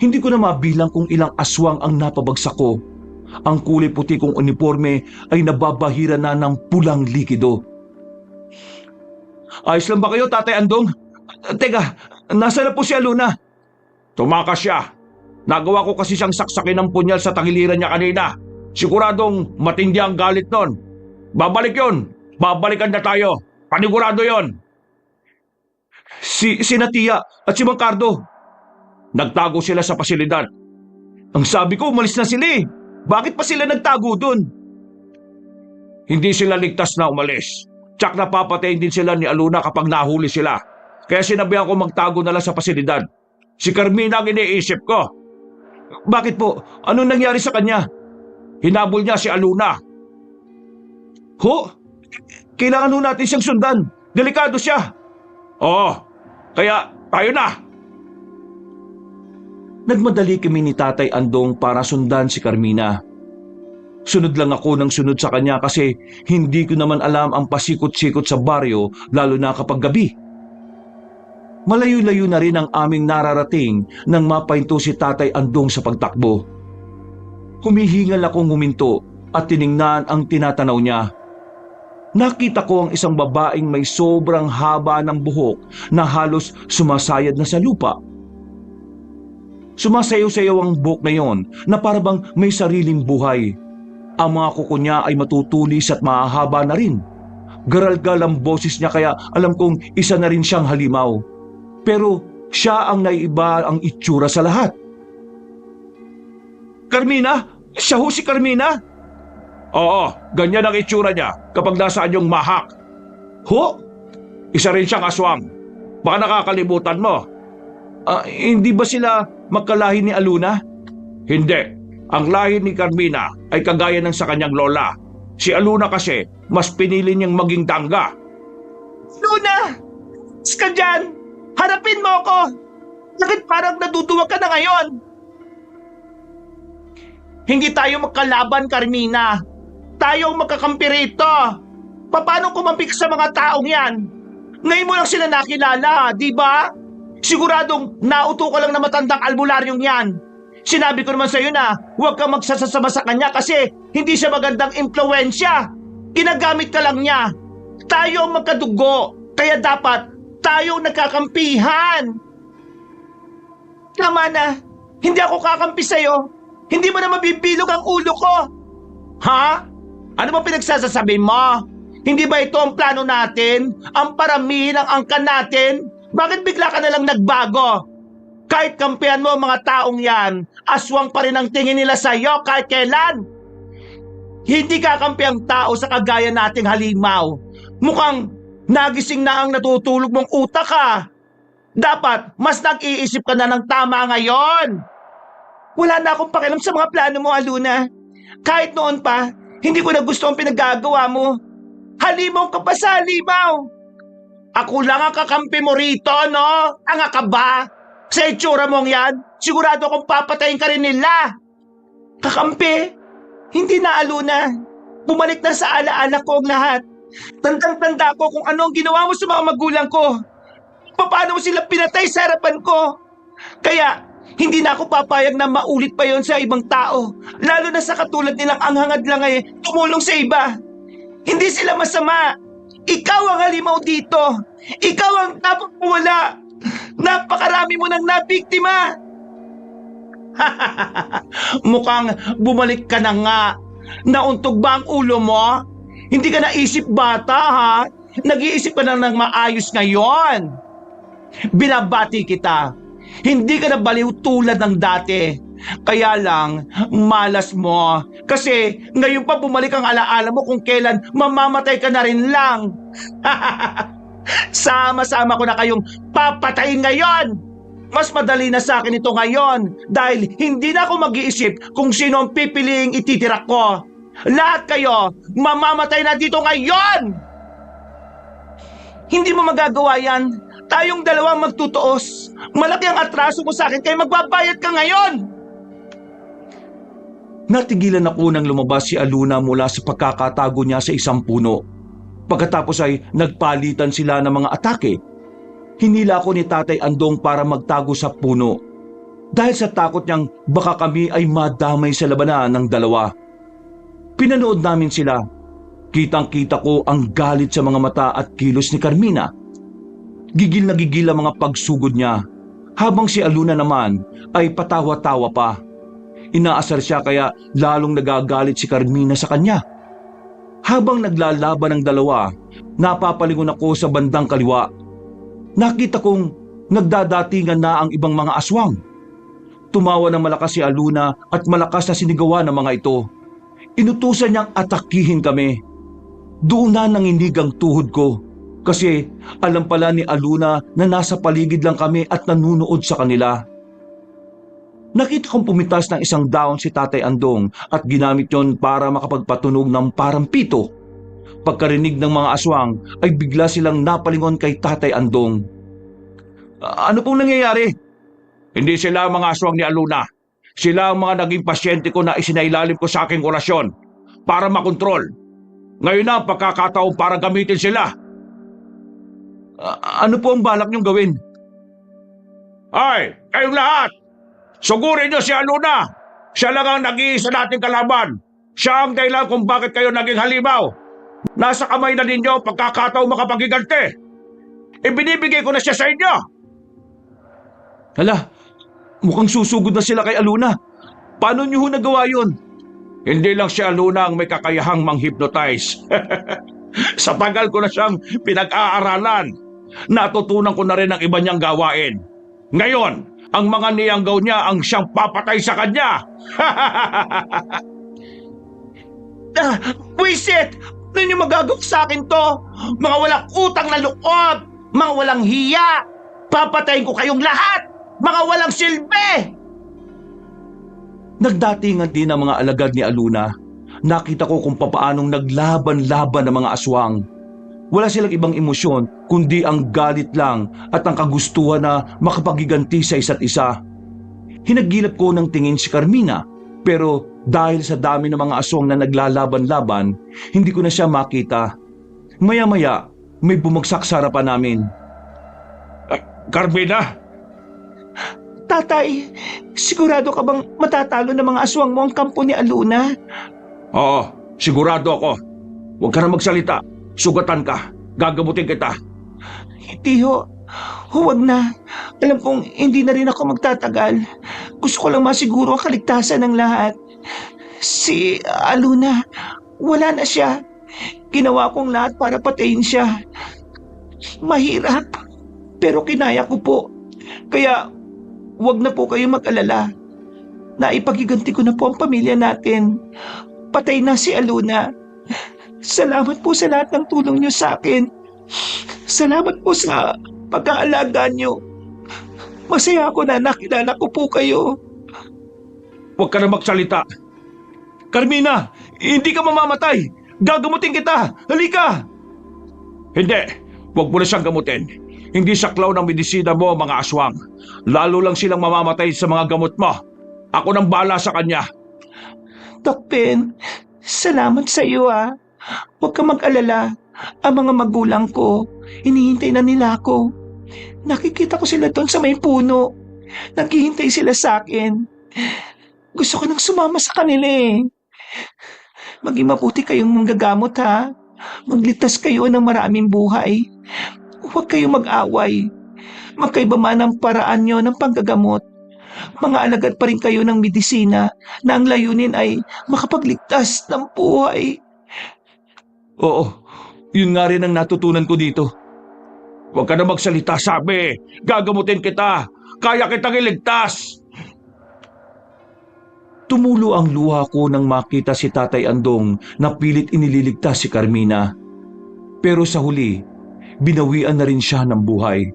C: Hindi ko na mabilang kung ilang aswang ang napabagsak ko. Ang kulay puti kong uniforme ay nababahira na ng pulang likido. Ayos lang ba kayo, Tatay Andong? Teka, nasa na po si Aluna?
A: Tumakas siya. Nagawa ko kasi siyang saksakin ng punyal sa tangiliran niya kanina. Siguradong matindi ang galit nun. Babalik yun. Babalikan na tayo. Panigurado yon.
C: Si Natia at si Mang Cardo.
A: Nagtago sila sa pasilidad.
C: Ang sabi ko, umalis na sila eh. Bakit pa sila nagtago dun?
A: Hindi sila ligtas na umalis. Tsak napapatayin din sila ni Aluna kapag nahuli sila. Kaya sinabihan ko magtago na lang sa pasilidad. Si Carmina ang iniisip ko.
C: Bakit po? Anong nangyari sa kanya?
A: Hinabol niya si Aluna.
C: Ho? Kailangan ho natin siyang sundan. Delikado siya.
A: Oo, kaya tayo na.
C: Nagmadali kami ni Tatay Andong para sundan si Carmina. Sunod lang ako ng sunod sa kanya kasi hindi ko naman alam ang pasikot-sikot sa baryo lalo na kapag gabi. Malayo-layo na rin ang aming nararating nang mapahinto si Tatay Andong sa pagtakbo. Humihingal akong huminto at tiningnan ang tinatanaw niya. Nakita ko ang isang babaeng may sobrang haba ng buhok na halos sumasayad na sa lupa. Sumasayaw-sayaw ang buhok na yon na parabang may sariling buhay. Ang mga kuko niya ay matutulis at mahahaba na rin. Garalgal ang boses niya kaya alam kong isa na rin siyang halimaw. Pero siya ang naiiba ang itsura sa lahat. Carmina? Siya ho si Carmina?
A: Oo, ganyan ang itsura niya kapag nasaan yung mahak.
C: Ho?
A: Isa rin siyang aswang. Baka nakakalimutan mo.
C: Hindi ba sila magkalahi ni Aluna?
A: Hindi. Ang lahi ni Carmina ay kagaya ng sa kanyang lola. Si Aluna kasi, mas pinili niyang maging tangga.
D: Luna! Ska dyan! Harapin mo ako! Bakit parang natutuwa ka na ngayon? Hindi tayo magkalaban, Carmina. Tayo ang magkakampi rito. Paano kumampi sa mga taong yan? Ngayon mo lang sila nakilala, di ba? Siguradong nauto ka lang na matandang albularyong yan. Sinabi ko naman sa'yo na huwag kang magsasasama sa kanya kasi hindi siya magandang impluensya. Ginagamit ka lang niya. Tayo ang magkadugo, kaya dapat tayo nagkakampihan. Tama na, hindi ako kakampi sa'yo. Hindi mo na mabibilog ang ulo ko. Ha? Ano ba pinagsasasabi mo? Hindi ba ito ang plano natin? Ang paramihin ang angkan natin? Bakit bigla ka na lang nagbago? Kahit kampihan mo ang mga taong yan, aswang pa rin ang tingin nila sa iyo kahit kailan. Hindi kakampi ang tao sa kagaya nating halimaw. Mukhang nagising na ang natutulog mong utak ka. Dapat mas nag-iisip ka na ng tama ngayon. Wala na akong pakialam sa mga plano mo, Aluna. Kahit noon pa, hindi ko na gusto ang pinaggagawa mo. Halimaw ka pa sa halimaw. Ako lang ang kakampi mo rito, no? Tanga ka ba? Sa itsura mong yan, sigurado akong papatayin ka rin nila. Kakampi? Hindi na, Aluna. Bumalik na sa alaala ko ang lahat. Tandang-tanda ko kung ano ang ginawa mo sa mga magulang ko. Paano mo sila pinatay sa harapan ko? Kaya, hindi na ako papayag na maulit pa yon sa ibang tao. Lalo na sa katulad nilang anghangad lang ay tumulong sa iba. Hindi sila masama. Ikaw ang halimaw dito. Ikaw ang napakawala. Napakarami mo nang nabiktima. Mukhang bumalik ka na nga. Nauntog ba ang ulo mo? Hindi ka naisip bata, ha? Nag-iisip ka na ng maayos ngayon. Binabati kita. Hindi ka na baliw tulad ng dati. Kaya lang, malas mo. Kasi ngayon pa bumalik ang alaala mo kung kailan mamamatay ka na rin lang. Sama-sama ko na kayong papatayin ngayon. Mas madali na sa akin ito ngayon dahil hindi na ako mag-iisip kung sino ang pipiliing ititira ko. Lahat kayo, mamamatay na dito ngayon! Hindi mo magagawa yan. Tayong dalawang magtutuos. Malaki ang atraso mo sa akin kaya magbabayad ka ngayon!
C: Natigilan ako nang lumabas si Aluna mula sa pagkakatago niya sa isang puno. Pagkatapos ay nagpalitan sila ng mga atake. Hinila ako ni Tatay Andong para magtago sa puno. Dahil sa takot niyang baka kami ay madamay sa labanan ng dalawa. Pinanood namin sila. Kitang-kita ko ang galit sa mga mata at kilos ni Carmina. Gigil na gigil ang mga pagsugod niya. Habang si Aluna naman ay patawa-tawa pa. Inaasar siya kaya lalong nagagalit si Carmina sa kanya. Habang naglalaban ang dalawa, napapalingon ako sa bandang kaliwa. Nakita kong nagdadatingan na ang ibang mga aswang. Tumawa ng malakas si Aluna at malakas na sinigawan ng mga ito. Inutusan niyang atakihin kami. Doon na nanginig ang tuhod ko. Kasi alam pala ni Aluna na nasa paligid lang kami at nanunood sa kanila. Nakita kong pumitas ng isang daon si Tatay Andong at ginamit yon para makapagpatunog ng parang pito. Pagkarinig ng mga aswang ay bigla silang napalingon kay Tatay Andong. Ano pong nangyayari?
A: Hindi sila ang mga aswang ni Aluna. Sila ang mga naging pasyente ko na isinailalim ko sa aking orasyon para makontrol. Ngayon na ang pagkakataon para gamitin sila.
C: Ano po ang balak niyong gawin?
A: Ay, kayong lahat! Sugurin niyo si Aluna! Siya lang ang nag-iisa nating kalaban. Siya ang dahilan kung bakit kayo naging halimaw. Nasa kamay na ninyo pagkakataong makapagiganti. Ibinibigay ko na siya sa inyo.
C: Hala, mukhang susugod na sila kay Aluna. Paano niyo ho nagawa yun?
A: Hindi lang si Aluna ang may kakayahang mang-hypnotize. Sa tagal ko na siyang pinag-aaralan, natutunan ko na rin ang iba niyang gawain. Ngayon, ang mga niyanggaw niya ang siyang papatay sa kanya.
D: Wisit! Ano niyo magagawa sa akin to? Mga walang utang na loob! Mga walang hiya! Papatayin ko kayong lahat! Mga walang silbi!
C: Nagdatingan din ang mga alagad ni Aluna. Nakita ko kung papaanong naglaban-laban ang mga aswang. Wala silang ibang emosyon kundi ang galit lang at ang kagustuhan na makapagiganti sa isa't isa. Hinagilap ko ng tingin si Carmina pero dahil sa dami ng mga aswang na naglalaban-laban, hindi ko na siya makita. Maya-maya, may bumagsak sa harapan namin.
A: Carmina?
D: Tatay, sigurado ka bang matatalo ng mga aswang mo ang kampo ni Aluna?
A: Oo, sigurado ako. Huwag ka na magsalita. Sugatan ka. Gagamutin kita.
D: Hindi ho. Huwag na. Alam kong hindi na rin ako magtatagal. Gusto ko lang masiguro ang kaligtasan ng lahat. Si Aluna, wala na siya. Ginawa kong lahat para patayin siya. Mahirap. Pero kinaya ko po. Kaya huwag na po kayo mag-alala. Naipagiganti ko na po ang pamilya natin. Patay na si Aluna. Salamat po sa lahat ng tulong niyo sa akin. Salamat po sa pag-aalaga niyo. Masaya ako na nakilala ko po kayo.
A: Huwag ka na magsalita.
C: Carmina, hindi ka mamamatay. Gagamutin kita. Halika.
A: Hindi. Huwag mo na siyang gamutin. Hindi saklaw ng medisina mo mga aswang. Lalo lang silang mamamatay sa mga gamot mo. Ako nang bahala sa kanya.
D: Doc Ben, salamat sa iyo ah. Huwag ka mag-alala. Ang mga magulang ko, hinihintay na nila ako. Nakikita ko sila doon sa may puno. Naghihintay sila sa akin. Gusto ko nang sumama sa kanila eh. Maging mabuti kayong manggagamot ha. Magligtas kayo ng maraming buhay. Huwag kayong mag-away. Magkaiba man ang paraan nyo ng panggagamot. Mga alagad pa rin kayo ng medisina na ang layunin ay makapagligtas ng buhay.
C: Oo, yun nga rin ang natutunan ko dito.
A: Huwag ka na magsalita, sabi. Gagamutin kita. Kaya kitang iligtas!
C: Tumulo ang luha ko nang makita si Tatay Andong na pilit inililigtas si Carmina. Pero sa huli, binawian na rin siya ng buhay.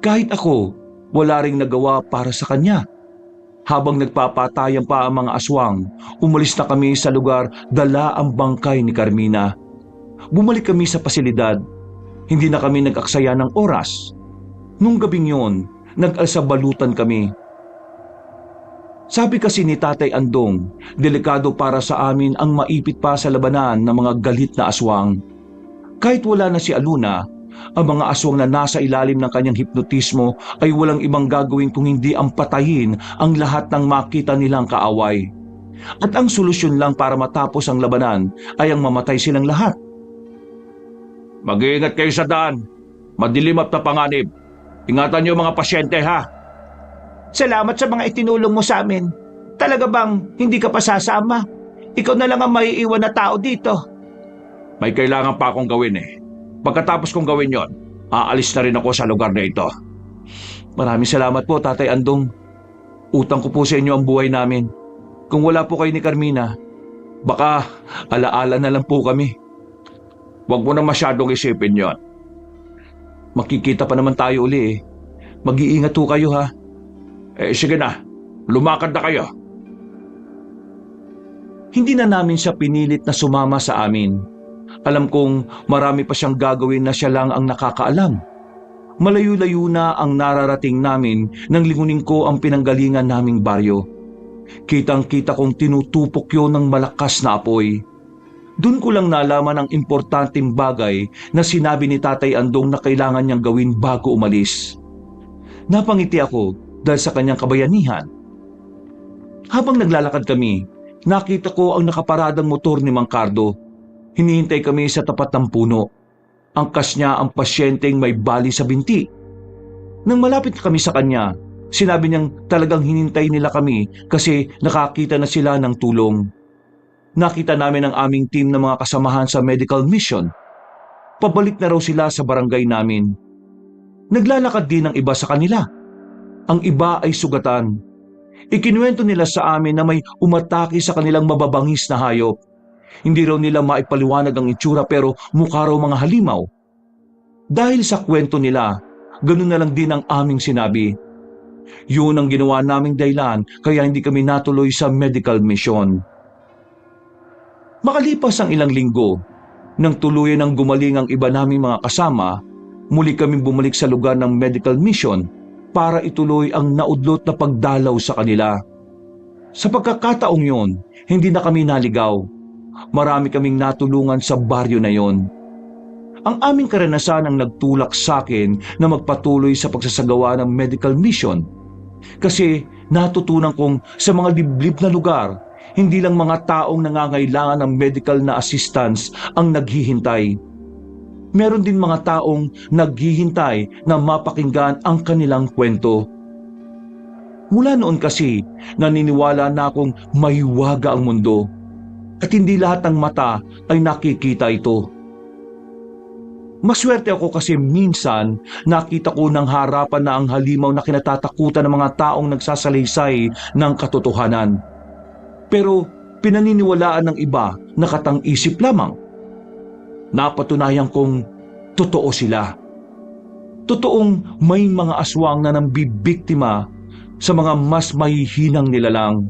C: Kahit ako, wala ring nagawa para sa kanya. Habang nagpapatayan pa ang mga aswang, umalis na kami sa lugar dala ang bangkay ni Carmina. Bumalik kami sa pasilidad. Hindi na kami nag-aksaya ng oras. Nung gabing yon, nag-alsabalutan kami. Sabi kasi ni Tatay Andong, delikado para sa amin ang maipit pa sa labanan ng mga galit na aswang. Kahit wala na si Aluna, ang mga aswang na nasa ilalim ng kanyang hipnotismo ay walang ibang gagawin kung hindi ang patayin ang lahat ng makita nilang kaaway. At ang solusyon lang para matapos ang labanan ay ang mamatay silang lahat.
A: Mag-iingat kayo sa daan. Madilim at napanganib. Ingatan niyo mga pasyente, ha?
D: Salamat sa mga itinulong mo sa amin. Talaga bang hindi ka pa sasama? Ikaw na lang ang maiiwan na tao dito.
A: May kailangan pa akong gawin eh. Pagkatapos kong gawin yon, aalis na rin ako sa lugar na ito.
C: Maraming salamat po, Tatay Andong. Utang ko po sa inyo ang buhay namin. Kung wala po kayo ni Carmina, baka alaala na lang po kami.
A: Huwag mo na masyadong isipin yon.
C: Makikita pa naman tayo uli eh. Mag-iingat po kayo ha.
A: Sige na, lumakad na kayo.
C: Hindi na namin siya pinilit na sumama sa amin. Alam kong marami pa siyang gagawin na siya lang ang nakakaalam. Malayo-layo na ang nararating namin nang lingunin ko ang pinanggalingan naming baryo. Kitang-kita kong tinutupok yun ng malakas na apoy. Doon ko lang nalaman ang importanteng bagay na sinabi ni Tatay Andong na kailangan niyang gawin bago umalis. Napangiti ako dahil sa kanyang kabayanihan. Habang naglalakad kami, nakita ko ang nakaparadang motor ni Mang Cardo. Hinihintay kami sa tapat ng puno. Angkas niya ang pasyenteng may bali sa binti. Nang malapit kami sa kanya, sinabi niyang talagang hinintay nila kami kasi nakakita na sila ng tulong. Nakita namin ang aming team ng mga kasamahan sa medical mission. Pabalik na raw sila sa barangay namin. Naglalakad din ang iba sa kanila. Ang iba ay sugatan. Ikinuwento nila sa amin na may umatake sa kanilang mababangis na hayop. Hindi raw nila maipaliwanag ang itsura pero mukha raw mga halimaw. Dahil sa kwento nila, ganun na lang din ang aming sinabi. Yun ang ginawa naming dahilan kaya hindi kami natuloy sa medical mission. Makalipas ang ilang linggo, nang tuluyan ng gumaling ang iba naming mga kasama, muli kaming bumalik sa lugar ng medical mission para ituloy ang naudlot na pagdalaw sa kanila. Sa pagkakataong yon, hindi na kami naligaw. Marami kaming natulungan sa baryo na yon. Ang aming karanasan ang nagtulak sa akin na magpatuloy sa pagsasagawa ng medical mission. Kasi natutunan kong sa mga liblib na lugar, hindi lang mga taong nangangailangan ng medical na assistance ang naghihintay. Meron din mga taong naghihintay na mapakinggan ang kanilang kwento. Mula noon kasi, naniniwala na akong mahiwaga ang mundo at hindi lahat ng mata ay nakikita ito. Maswerte ako kasi minsan nakita ko ng harapan na ang halimaw na kinatatakutan ng mga taong nagsasalaysay ng katotohanan. Pero pinaniniwalaan ng iba na katang-isip lamang. Napatunayan kong totoo sila. Totoong may mga aswang na nambibiktima sa mga mas mahihinang nilalang.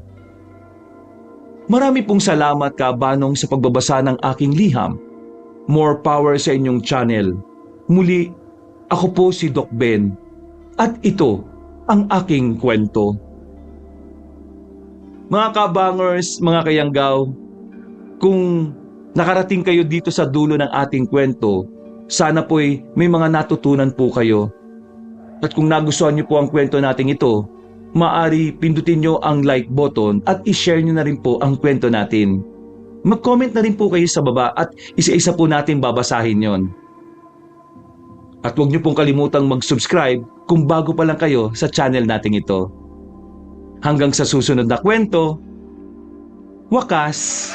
C: Marami pong salamat Kabanong sa pagbabasa ng aking liham. More power sa inyong channel. Muli, ako po si Doc Ben at ito ang aking kwento. Mga kabangers, mga kayanggaw, kung nakarating kayo dito sa dulo ng ating kwento, sana po'y may mga natutunan po kayo. At kung nagustuhan niyo po ang kwento natin ito, maaari pindutin niyo ang like button at i-share niyo na rin po ang kwento natin. Mag-comment na rin po kayo sa baba at isa-isa po natin babasahin yon. At huwag niyo pong kalimutang mag-subscribe kung bago pa lang kayo sa channel natin ito. Hanggang sa susunod na kwento, wakas!